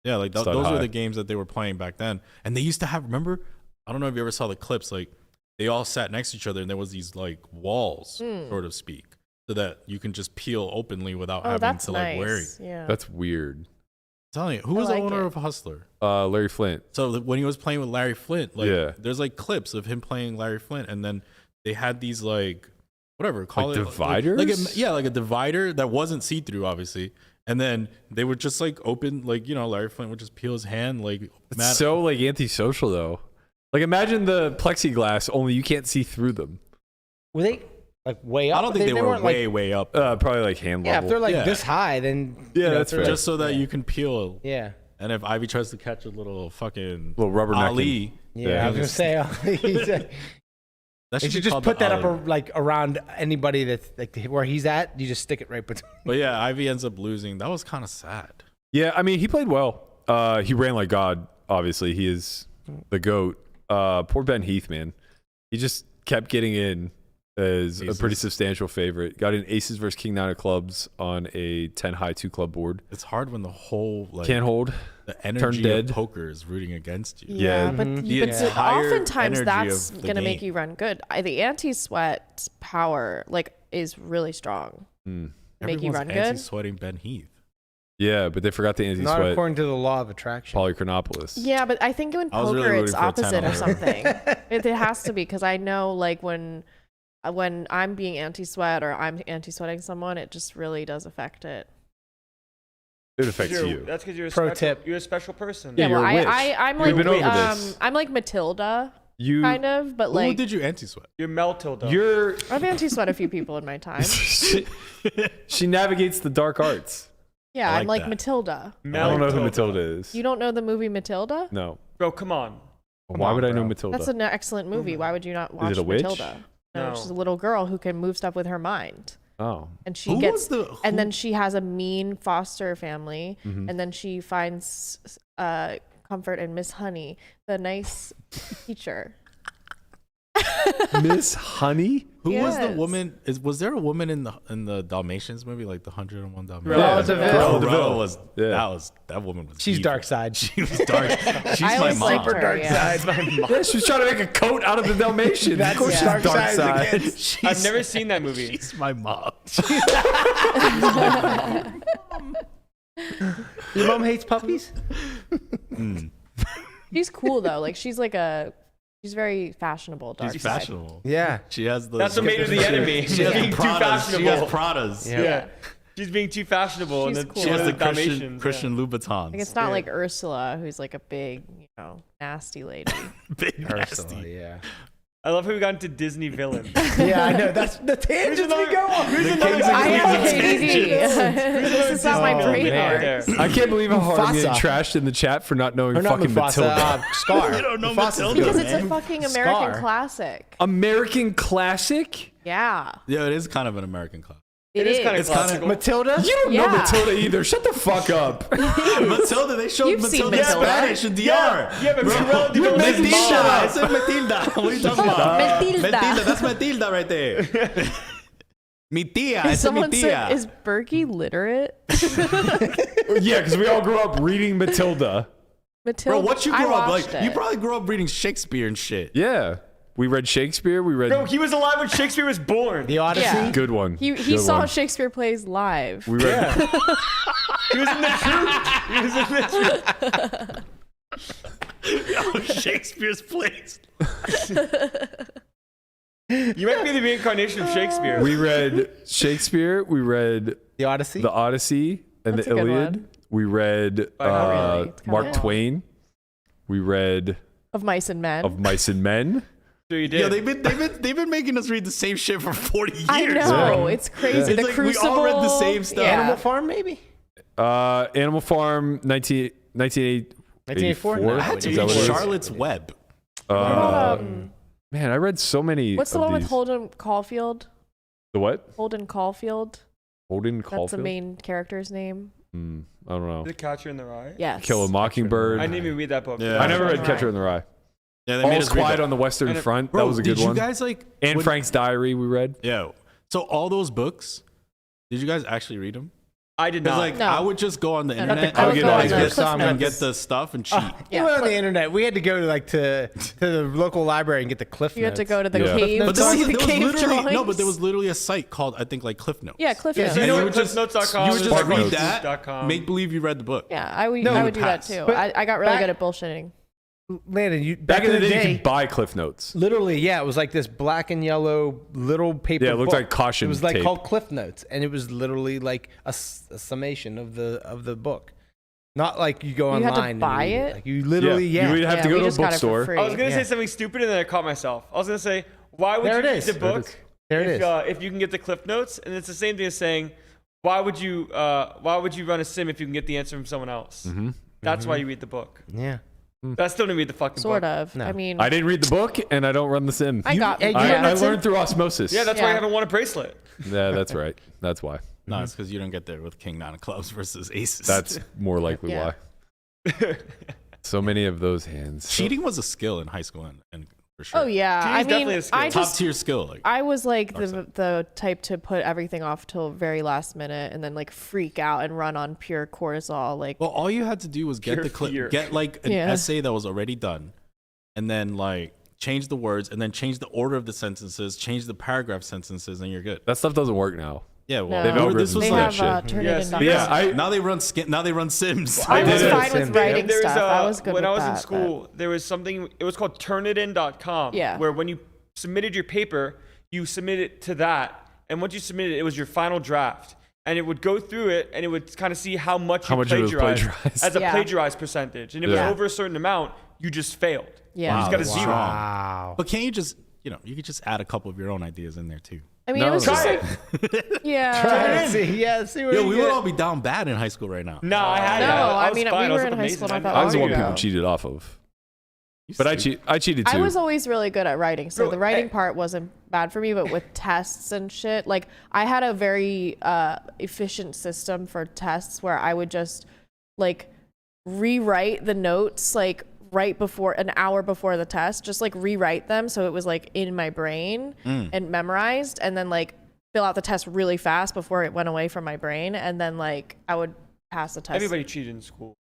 Yeah, like Stud those high. were the games that they were playing back then. And they used to have, remember? I don't know if you ever saw the clips. Like they all sat next to each other and there was these like walls, sort of speak, so that you can just peel openly without Oh, having that's to like worry. nice. Yeah. That's weird. I'm telling you, who I was like the owner it. of Hustler? Larry Flint. So when he was playing with Larry Flint, like Yeah. there's like clips of him playing Larry Flint, and then they had these like whatever call Like it dividers? like a divider that wasn't see through, obviously. And then they would just like open, like, you know, Larry Flint would just peel his hand, like It's so like antisocial though. Like imagine the plexiglass, only you can't see through them. Were they like way up? I don't think they were weren't, way, like, way up. Probably like hand Yeah, level. if they're like Yeah. this high, then Yeah, that's if they're, fair. Just so that you can peel. yeah. And if Ivy tries to catch a little fucking Little rubber Ali, Yeah, I was gonna say that you should should be just called put the that up Ali. like around anybody that's like where he's at. You just stick it right between. But yeah, Ivy ends up losing. That was kind of sad. Yeah, I mean he played well. He ran like God, obviously. He is the GOAT. Poor Ben Heath, man. He just kept getting in as a pretty substantial favorite. Got in aces versus king 9 of clubs on a 10 high 2 club board. It's hard when the whole like Can't hold. the energy dead. of poker is rooting against you. Yeah. But, The but entire oftentimes energy that's of the gonna make game. you run good. The anti-sweat power like is really strong. Make you Everyone's run good. anti-sweating Ben Heath. Yeah, but they forgot the Not anti-sweat according to the law of attraction. Polychronopoulos. Yeah, but I think in I was poker really it's rooting for a 10 opposite or on something. It has to be because I know like when I'm being anti-sweat or I'm anti-sweating someone, it just really does affect it. It affects you. That's because you're a Pro special, tip. You're a special person. Yeah, well, you're a witch. I'm We've like been over this. I'm like Matilda You kind of, but Who like did you anti-sweat? You're Meltilda. You're I've anti-sweat a few people in my time. she navigates the dark arts. Yeah, I I'm like like that. Matilda. I don't know who Matilda is. You don't know the movie Matilda? No. Bro, come on. Why on, would I know bro. Matilda? That's an excellent movie. Why would you not watch it a witch? Matilda? No, No. she's a little girl who can move stuff with her mind. Oh. And she Who gets was the- and who- then she has a mean foster family and then she finds comfort in Miss Honey, the nice teacher. Miss Honey? Who was the Yes. woman? Was there a woman in the Dalmatians movie, like the 101 Dalmatians? Yeah. Cruella de Vil. Cruella de Vil. Cruella was Yeah. that woman was. She's evil. dark side. She was dark. She's I my always mom. liked her, yeah. Yeah, she was trying to make a coat out of the Dalmatians. That's of course dark she's dark side side. again. I've never seen that movie. She's my mom. Your mom hates puppies? She's cool though. Like she's very fashionable. Dark She's side. fashionable. Yeah. She has the. That's what made her the enemy. She She's has being too Pradas. fashionable. She has Pradas. Yeah. She's being too fashionable. She's and then cool. She has the Dalmatians, Christian Louboutins. Like it's not like Ursula, who's like a big, nasty lady. big Ursula, nasty. yeah. I love how we got into Disney villains. Yeah, I know. That's the tangents we go on. I am KDD. This is not my Oh, brain man. art. there. I can't believe how hard I'm getting Mufasa. trashed in the chat for not knowing Or not fucking Mufasa, Matilda. Scar. You don't know Mufasa's Matilda. good, Because it's a man. fucking American Scar. classic. American classic? Yeah. Yeah, it is kind of an American club. It is. kind of It's kinda- classical. Matilda? You don't know Yeah. Matilda either. Shut the fuck up. Matilda, they showed You've seen Matilda in Matilda. Spanish in DR. Yeah, but Cruella de Vil is Matilda. mom. I said Matilda. What are you talking about? Matilda. That's Matilda right there. Mi tia. I said mi Someone tia. said, is Berkey literate? Yeah, because we all grew up reading Matilda. Matilda. Bro, what you I grew up watched like? You it. probably grew up reading Shakespeare and shit. Yeah. We read Shakespeare. We read Bro, he was alive when Shakespeare was born. The Odyssey? Yeah. good one. He Good saw one. Shakespeare plays live. We read He was in the truth. He was in the truth. Shakespeare's plays. You might be the reincarnation of Shakespeare. We read Shakespeare. We read The Odyssey. the Odyssey and That's the a good Iliad. one. We read Not really. It's kinda Mark long. Twain. We read Of Mice and Men. Of Mice and Men. So you did. Yeah, they've been making us read the same shit for 40 years. I know. It's crazy. It's The like we Crucible. all read the same stuff. Yeah. Animal Farm, maybe. Animal Farm, 1984. 1984? No, I had to Is that read what it is? Charlotte's Web. What about, Man, I read so many. what's the of one with these. Holden Caulfield? The what? Holden Caulfield. Holden That's the Caulfield. main character's name. I don't know. The Catcher in the Rye. Yes. Kill a Mockingbird. I didn't even read that book. Yeah. I never Catcher in read the Catcher Rye. in the Rye. Yeah, they made All's us read Quiet that. on the Western And it- Front. Bro, that was a good did one. you guys like Anne when- Frank's Diary we read. Yeah. So all those books, did you guys actually read them? I did Because not. like No. I would just go on the No, not the- internet I would get go all on these the books Cliff on and Notes. get the stuff and cheat. Yeah, You went on Cliff- the internet. We had to go to to the local library and get the Cliff You had Notes. to go to the Yeah. cave. But to there see was- the there was cave literally drawings. no, but there was literally a site called I think like Cliff Notes. Yeah, Cliff Yeah, Notes. so you And know you what would just- cliffnotes.com You would is? just Like read that, Cliffnotes.com. make believe you read the book. Yeah, I would No, do that pass. too. But I got really back- good at bullshitting. Landon, you Back in the day, you day, could buy Cliff Notes. literally, yeah, it was like this black and yellow little paper. Yeah, it looked book. like caution It was like tape. called Cliff Notes, and it was literally like a summation of the book. Not like you go You had to online. and buy read it? Like you literally, You would have to we go to a just got it for bookstore. free. I was gonna Yeah. say something stupid and then I caught myself. I was gonna say, why would There you it read is. the There it book is. There it is. if you can get the Cliff Notes? And it's the same thing as saying, why would you run a sim if you can get the answer from someone else? Mm-hmm. That's why you read the book. Yeah. I still didn't read the fucking Sort book. of. No. I mean, I didn't read the book, and I don't run the sim. I got. you I, run I the sim? learned through osmosis. Yeah, that's why I Yeah. haven't won a bracelet. Yeah, that's right. That's why. No, it's because you don't get there with King Nine of Clubs versus Aces. That's more likely Yeah. why. So many of those hands. cheating was a skill in high school and for sure. Oh yeah. Cheating's I mean, definitely a skill. I top just tier skill. Like I was like Dark the type to put everything off till very last minute and then like freak out and run on pure cortisol. Like well, all you had to do was get Pure the clip, fear. get like an Yeah. essay that was already done, and then like change the words, and then change the order of the sentences, change the paragraph sentences, and you're good. That stuff doesn't work now. Yeah, well, No. They've this algorithms was they for like that have shit. turn Yes, it but in. Yeah, I now they run Sims. I was did it. fine with writing There's stuff. I was good when with I was that, in but- school, there was something. It was called Turnitin.com. Yeah. Where when you submitted your paper, you submit it to that, and once you submitted it, it was your final draft, and it would go through it, and it would kind of see how much How you much it was plagiarized as a Yeah. plagiarized percentage, and if it Yeah. was over a certain amount, you just failed. Yeah. You just got a Wow. zero. Wow. But can't you just, you could just add a couple of your own ideas in there too. I mean, No. it was just Try like, yeah. Try it. See, yeah, see what Yo, you we get. would all be down bad in high school right now. No, I had No, it. I was mean, fine. we I was were in high amazing. school not I that I know. was the long one ago. people cheated off of. You But I stupid. cheated too. I was always really good at writing, so Bro, the writing part wasn't bad for me. But with tests and shit, like I had a very efficient system for tests where I would just like rewrite the notes like right before an hour before the test, just like rewrite them so it was like in my brain and memorized, and then like fill out the test really fast before it went away from my brain, and then like I would pass the test. Everybody cheated in school.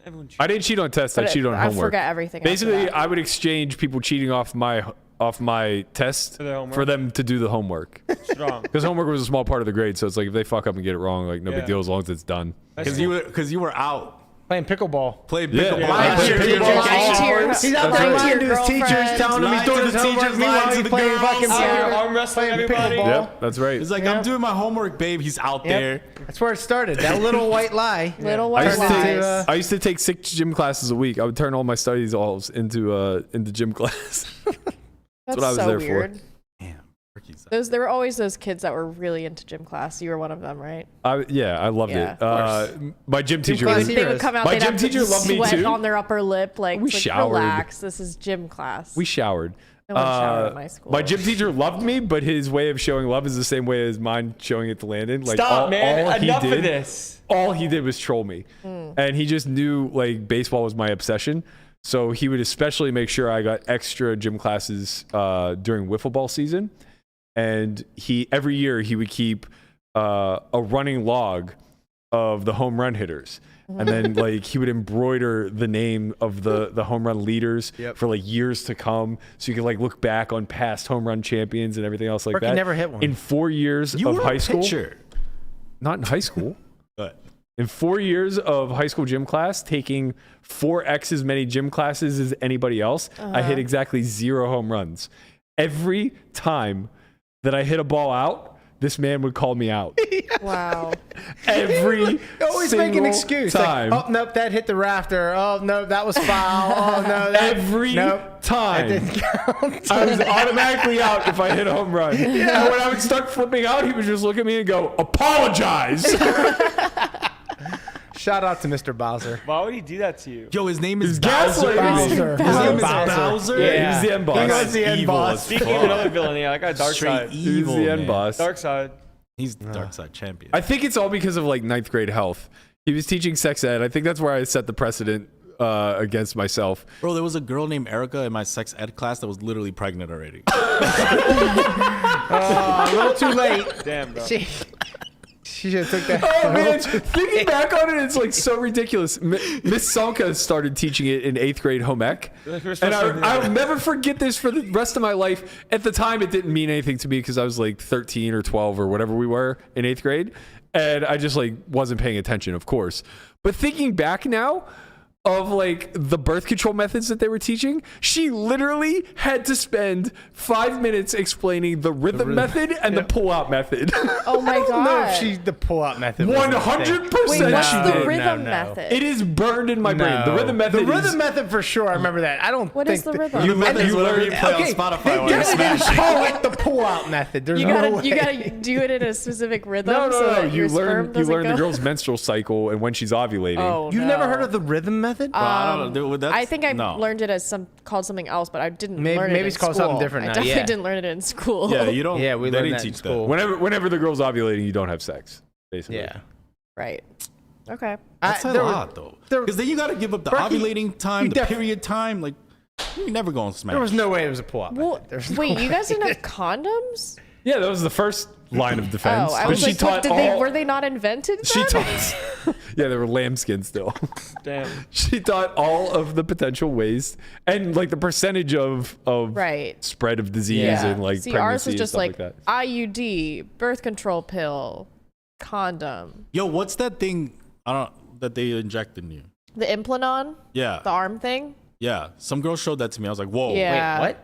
Everyone cheated. I didn't cheat on tests. I But cheated on I homework. forget everything after Basically, that. I would exchange people cheating off my test For their homework? for them to do the homework. Strong. Because homework was a small part of the grade, so it's like if they fuck up and get it wrong, like no big Yeah. deal as long as it's done. That's Because you were out Playing pickleball. playing Yeah. pickleball. Yeah. Lying to your Pickleball. teachers. Lying to your- He's out That's there right. lying to his teachers, Girlfriends. telling them he's Lying doing to his the homework. teachers, Meanwhile, lying to he's the playing girls. fucking Out here pickleball. arm wrestling Playing everybody. pickleball. Yep, that's right. It's like Yeah. I'm doing my homework, babe. He's out Yep. there. That's where it started. That little white lie. Little I white used, to take, lies. I used to take 6 gym classes a week. I would turn all my studies halls into gym class. That's what I was so there for. weird. Damn. Turkey's There were always those kids that were really into gym class. You were one of them, right? I loved Yeah, it. of My gym teacher class was here. They would come out. My they'd gym have teacher loved me sweat too. on their upper lip. Like, We it's like, showered. relax. This is gym class. we showered. No one showered at my school. My gym teacher loved me, but his way of showing love is the same way as mine showing it to Landon. Like Stop, man. all he Enough did, of this. All he did was troll me, and he just knew like baseball was my obsession. So he would especially make sure I got extra gym classes during wiffle ball season, and every year he would keep a running log of the home run hitters. And then like he would embroider the name of the home run leaders for like years to come, so you could like look back on past home run champions and everything else like Berkey that. never hit one. In 4 years You of were high a school, pitcher. not in high school. But In 4 years of high school gym class, taking 4x as many gym classes as anybody else, I hit exactly 0 home runs. every time that I hit a ball out, this man would call me out. Wow. Every Always make an single excuse. time. Like, oh, nope, that hit the rafter. Oh, no, that was foul. Oh, no, that Every nope, time. that didn't count. I was automatically out if I hit a home run. And when I would start flipping out, he would just look at me and go, apologize. Shout out to Mr. Bowser. Why would he do that to you? Yo, his name is gaslighting Bowser. me. His name is Bowser. Bowser. Yeah. He was the end boss. He was the end Evil boss. as Speaking fuck. of another villain, yeah, that guy Dark Straight Side. He was evil, the end man. boss. Dark Side. He's the dark side champion. I think it's all because of like 9th grade health. He was teaching sex ed. I think that's where I set the precedent against myself. Bro, there was a girl named Erica in my sex ed class that was literally pregnant already. A little too late. Damn, bro. She should have took that. Oh man, thinking back on it, it's like so ridiculous. Miss Salka started teaching it in 8th grade home ec, and I'll never forget this for the rest of my life. At the time, it didn't mean anything to me because I was like 13 or 12 or whatever we were in 8th grade, and I just like wasn't paying attention, of course. But thinking back now of like the birth control methods that they were teaching, she literally had to spend 5 minutes explaining the rhythm method and the pull-out method. Oh my I don't know if god. the pull-out method. was a thing. 100%. Wait, what's she the did. rhythm No. method? It is burned in my brain. The rhythm method. The rhythm method for sure. I remember that. I don't. What think is the that- rhythm? You whatever you play Okay, on Spotify they while you're definitely didn't smashing. call it the pull-out method. There's You no gotta way. you gotta do it in a specific rhythm. No. So that You your sperm learn doesn't the go- girl's menstrual cycle and when she's ovulating. Oh, You've no. never heard of the rhythm method? I don't know. That's, I think I no. learned it as called something else, but I didn't Maybe- learn it maybe in it's called school. something different I now, definitely yeah. didn't learn it in school. Yeah, you don't. Yeah, we they learned didn't that in teach school. Whenever the girl's ovulating, you don't have sex. Basically. Yeah. Right. Okay. That's a there were- lot though. there- Because then you got to give up the Berkey, ovulating time, you the def- period time. Like, you never go on Smash. There was no way it was a pull-out Well, method. There's no wait, way. you guys didn't have condoms? Yeah, that was the first line of defense. Oh, I but was she like, what, taught did all. they were they not invented? she then? taught. Yeah, they were lambskin still. Damn. She taught all of the potential ways and like the percentage of Right. spread of disease Yeah. and like See, pregnancy ours was and just stuff like that. IUD, birth control pill, condom, Yo, what's that thing? I don't that they inject in you. the Implanon, Yeah, the arm thing. yeah. Some girl showed that to me. I was like, whoa. Yeah. Wait, what?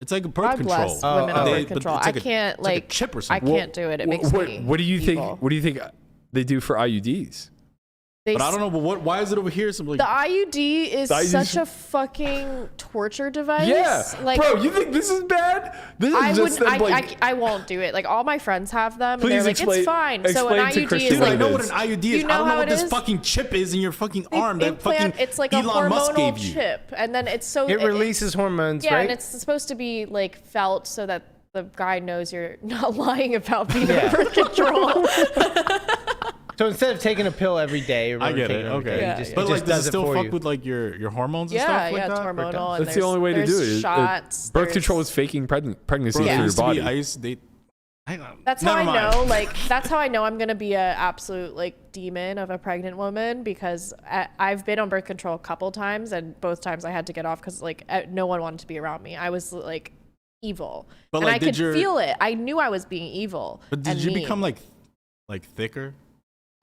It's like a birth God control. bless women on They- birth but control. it's like I can't it's like a like chip or I something. can't do it. It makes me. What do you evil. think? What do you think they do for IUDs? They But I don't know. But what? Why is it over here? Some like. The IUD is The IUD such a fucking torture device. Yeah, like bro, you think this is bad? This is I just wouldn't. them, like, I won't do it. Like all my friends have them. And Please they're like, explain- it's fine. So an explain to IUD Christian is what I like it know what is. an IUD You is. know I don't know how what it this is? fucking chip is in your fucking they arm that implant. fucking It's like a Elon Musk hormonal gave you. chip, and then it's so It releases hormones, Yeah, right? and it's supposed to be like felt so that the guy knows you're not lying about being Yeah. on birth control. So instead of taking a pill every day, or I get taking it. every day, Okay. Yeah, you just, But it like, just does it does still for fuck you. with like your hormones and yeah, stuff like yeah, that? it's hormonal. And That's the only way to do there's it. Shots. Birth there's- control is faking pregnancy Bro, for there your used to body. be ice. That's how Never I mind. know. Like that's how I know I'm gonna be a absolute like demon of a pregnant woman because I've been on birth control a couple times and both times I had to get off because like no one wanted to be around me. I was like evil, But, and like, I did could your- feel it. I knew I was being evil. But did and you mean. become like thicker,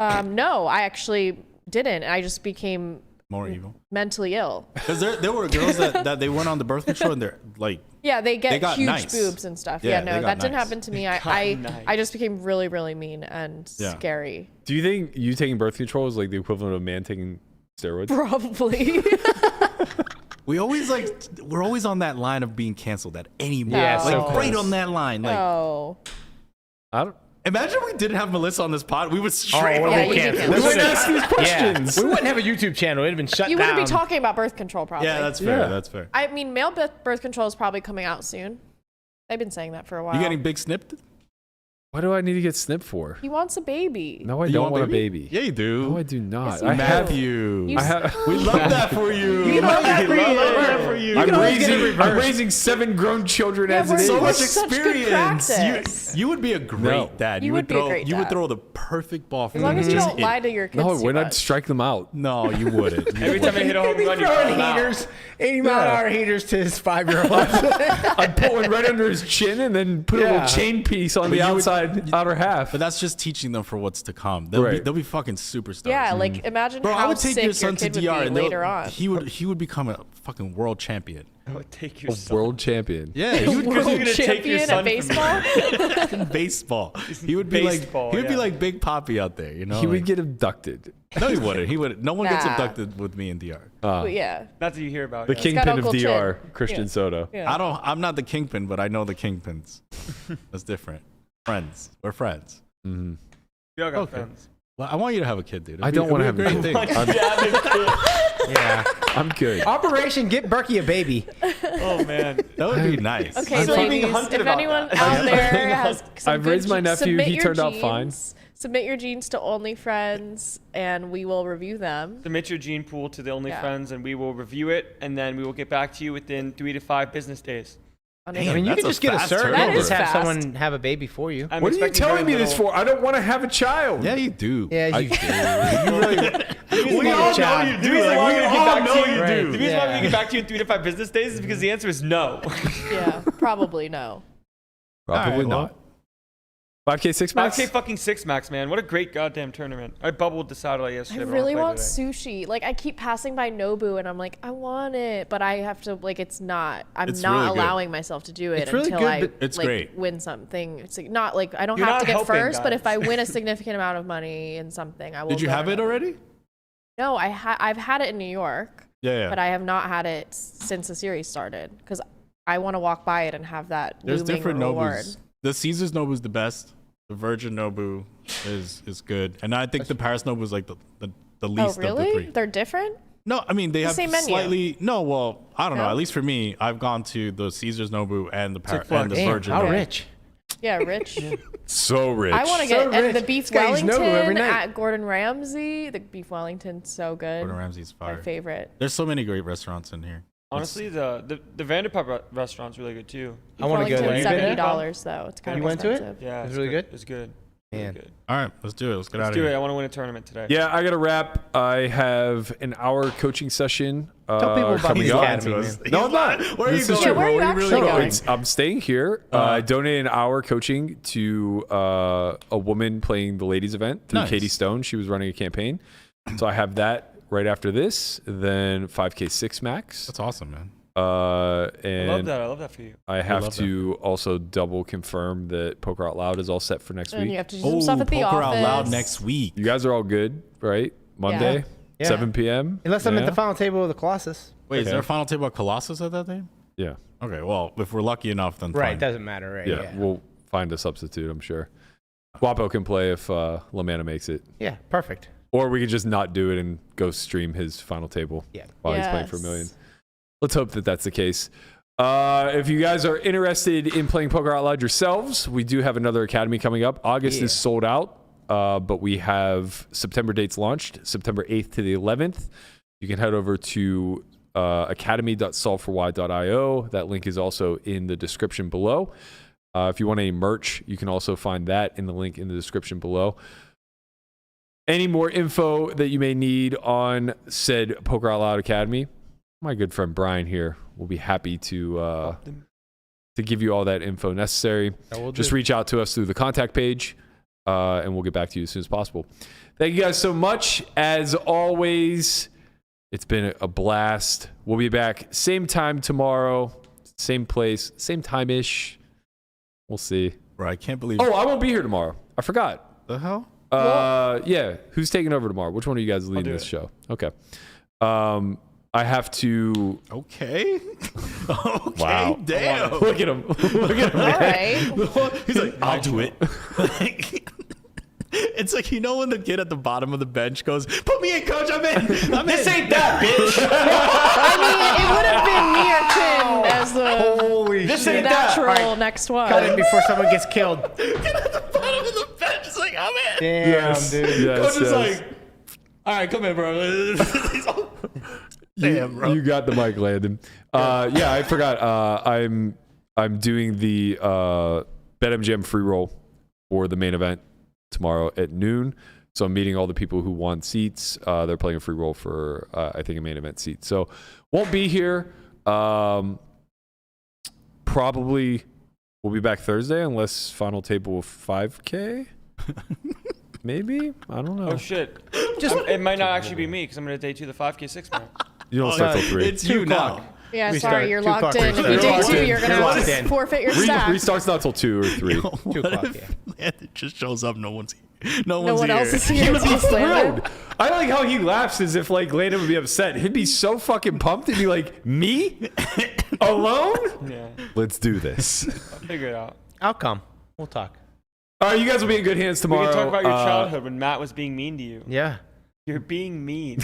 No, I actually didn't. I just became more evil? mentally ill. Because there were girls that they went on the birth control and they're like, Yeah, they get got huge nice. boobs and stuff. Yeah, Yeah, they no, got that didn't nice. happen to me. got I nice. just became really, really mean and Yeah. scary. Do you think you taking birth control is like the equivalent of a man taking steroids? Probably. we're always on that line of being canceled at any moment. Yeah, like so right close. on that line. Like, Oh. I don't. imagine we didn't have Melissa on this pod. We would straight what away a Yeah, you canceled. can. We wouldn't ask these questions. We wouldn't have a YouTube channel. It'd have been shut You down. wouldn't be talking about birth control, probably. Yeah, that's fair. Yeah. That's fair. I mean, male birth control is probably coming out soon. They've been saying that for a while. You getting big snipped? What do I need to get snipped for? He wants a baby. No, I You don't want a baby. Yeah, you do. No, I do not. Yes, you I do. have. Matthew. You I have. We love that for you. You love that for you. that for you. I'm always get it raising. I'm reversed. raising 7 grown children Yeah, as it we're is. So much Such good experience. practice. You would be a great No. dad. You would be a throw. great You would dad. throw the perfect ball for As long as you just don't hit. lie to your kids. No, I too would. I'd much. strike them out. No, you wouldn't. You Every time I wouldn't. hit a home run, you throwing call him out. heaters, 80 mile an hour heaters to his 5-year-old. I'd put one right under his chin and then put a Yeah. little chain piece on the you would- outside side, outer half. But that's just teaching them for what's to come. They'll be fucking superstars. Yeah, like imagine Bro, how I would take sick your son to kid DR would be and later on. he would become a fucking world champion. I would take your A world champion. Yeah, he would World gonna take your champion son at baseball. in baseball. He would be Baseball, like yeah. like Big Poppy out there, you know. He would like- get abducted. No, he wouldn't. He would. No one gets Nah. abducted with me in DR. But yeah. Not that you hear about. The yeah. kingpin of Uncle DR, Chin. Christian Yeah. Soto. Yeah. I'm not the kingpin, but I know the kingpins. That's different. Friends. We're friends. Mm-hmm. We all got Okay. friends. Well, I want you to have a kid, dude. I don't want to have a great kid. thing. Yeah. I'm good. Operation Get Berkey a Baby. Oh man. That would be nice. Okay, I'm being ladies, hunted if about anyone that. out there has some I've good raised my genes, nephew. submit He your turned out fine. genes. Submit your genes to OnlyFriends, and we will review them. Submit your gene pool to the Yeah. OnlyFriends, and we will review it, and then we will get back to you within 3 to 5 business days. On Damn, I mean, you that's can a just get a fast surrogate That and is just have fast. someone have a baby for you. I'm What are you expecting telling me very this little- for? I don't want to have a child. Yeah, you do. Yeah, you do. You really. We all know you do. The reason why we get back to you, Right. the reason why Yeah. we get back to you in 3 to 5 business days is because the answer is no. Yeah, probably no. Probably All right, well. not. 5K 6 max? 5K fucking 6 max, man. What a great goddamn tournament. I bubbled the satellite yesterday. I but really I'll play want today. sushi. Like I keep passing by Nobu, and I'm like, I want it, but I have to. Like, it's not. I'm It's not really good. allowing myself to do it It's really until good, I but it's like, great. win something. It's like, not like I don't You're have not to get helping, first, but if guys. I win a significant amount of money in something, I will. Did you go have it to already? No, I've had it in New York, Yeah. but I have not had it since the series started because I want to walk by it and have that There's looming different reward. Nobus. The Caesar's Nobu is the best. The Virgin Nobu is good, and I think the Paris Nobu is like the Oh, least of the really? three. They're different? No, I mean they have same menu. slightly. No, well, I don't know. No? At least for me, I've gone to the Caesar's Nobu and the Chick fil A. and the Damn, Virgin. how Nobu. rich. Yeah, rich. So rich. I want to So get and rich. the beef This guy eats Nobu every Wellington night. at Gordon Ramsay. The beef Wellington's so good. Gordon Ramsay's My fire. favorite. There's so many great restaurants in here. Honestly, the Vanderpump restaurant's really good too. I want to go there. Wellington's You been there? $70 though. It's kind You of went to it? expensive. Yeah, It's really good? It's good. Man. Really good. All right, let's do it. Let's get out Let's of do here. it. I want to win a tournament today. Yeah, I got to wrap. I have an hour coaching session. Tell people about coming the up. academy, man. No, I'm not. Where are you This is going, Yeah, true. where are you bro? actually really going? I'm staying here. I donated an hour coaching to a woman playing the ladies event through Nice. Katie Stone. She was running a campaign. So I have that right after this. Then 5K 6 max. That's awesome, man. I love And that. I love that for you. I have love to also double confirm that Poker Out Loud is all set for next And you week. have to do some stuff at the Poker office. Out Loud next week. You guys are all good, right? Monday, Yeah. 7 p.m. Unless I'm at Yeah? the final table of the Colossus. Wait, is Okay. there a final table at Colossus at that thing? Yeah. Okay, well, if we're lucky enough, then Right, fine. doesn't matter, right? Yeah, we'll find a substitute, I'm sure. Wapo can play if LaManna makes it. Yeah, perfect. Or we could just not do it and go stream his final table Yeah. while he's playing for a Yes. million. Let's hope that that's the case. If you guys are interested in playing Poker Out Loud yourselves, we do have another academy coming up. August is sold out, but we have September dates launched, September 8th to the 11th. You can head over to academy.solveforwhy.io. That link is also in the description below. If you want any merch, you can also find that in the link in the description below. Any more info that you may need on said Poker Out Loud Academy, my good friend Brian here will be happy to give you all that info necessary. Just reach out to us through the contact page, and we'll get back to you as soon as possible. Thank you guys so much. As always, it's been a blast. We'll be back same time tomorrow, same place, same time-ish. We'll see. Bro, I can't believe. Oh, I won't be here tomorrow. I forgot. The hell? Yeah. Who's taking over tomorrow? Which one of you guys is leading this show? Okay. I have to. Okay. Okay. Wow. Damn. Look at him. Look at him. All right. He's like, I'll do it. It's like, you know when the kid at the bottom of the bench goes, put me in, coach, I'm in. This ain't that, bitch. I mean, it would have been me or Tim as the Holy This shit. ain't that. natural next one. Cut it before someone gets killed. Kid at the bottom of the bench is like, I'm in. Damn, dude. Yes, Coach is yes. like, all right, come in, bro. He's all, damn, bro. You got the mic, Landon. Yeah, I forgot. I'm doing the BetMGM free roll for the main event tomorrow at noon. So I'm meeting all the people who want seats. They're playing a free roll for I think a main event seat. So won't be here. Probably We'll be back Thursday unless final table of 5K. Maybe? I don't know. Oh shit! It might not actually be me because I'm gonna day 2 the 5K 6 man. You don't start till 3. It's you now. Yeah, We sorry, start you're 2 locked o'clock in. If you restart. day You're 2, locked you're in. gonna You're have locked to in. forfeit your stack. Restarts not till 2 or 3. 2 o'clock, yeah. Landon just shows up. No one's here. No No one's one here. else is here. It's just Landon. I like how he laughs as if like Landon would be upset. He'd be so fucking pumped and be like, me? Alone? Yeah, Let's do this. I'll figure it out. I'll come. We'll talk. All right, you guys will be in good hands tomorrow. We can talk about your childhood when Matt was being mean to you. Yeah. You're being mean.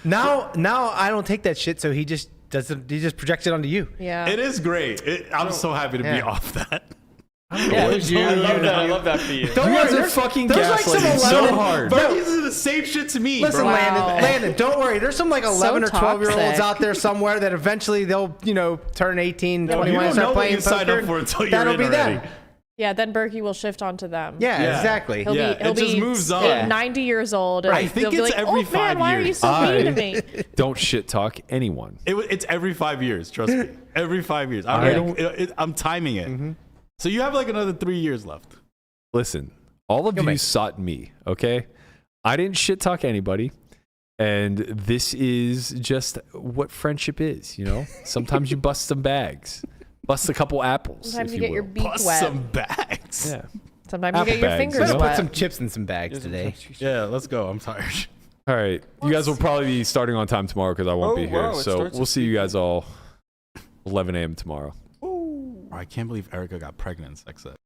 Now I don't take that shit, so he just projects it onto you. Yeah. It is great. I'm so happy to be Yeah. off that. Yeah, it was you. I love that. I love that for you. Don't You worry, guys are there's- fucking there's like some gaslighting 11 so hard. Bro, These are the same shit to me, listen, bro. Wow. Landon, don't worry. There's some like 11 or 12-year-olds toxic. out there somewhere that eventually they'll, turn 18, No, 21 you and don't start know what playing you signed poker. up for until you're That'll in be already. them. Yeah, then Berkey will shift onto them. Yeah, Yeah. exactly. He'll Yeah, be, he'll it just be moves on. like 90 years old. And I think they'll be it's like, every oh, man, 5 why are you years. so mean to me? Don't shit talk anyone. It's every 5 years. Trust me. Every 5 years. I'm timing it. So you have like another 3 years left. Listen, all of you sought me, okay? I didn't shit talk anybody. And this is just what friendship is, Sometimes you bust some bags. Bust a couple apples. Sometimes if you get will. your beak Bust wet. some bags. Yeah. Sometimes you apple get your bags, fingers Better wet. put some chips in some bags today. Yeah, let's go. I'm tired. All right. You guys will probably be starting on time tomorrow because I won't Oh, be here. wow, it So starts we'll at see you guys all 11 a.m. tomorrow. I can't believe Erica got pregnant in sex ed.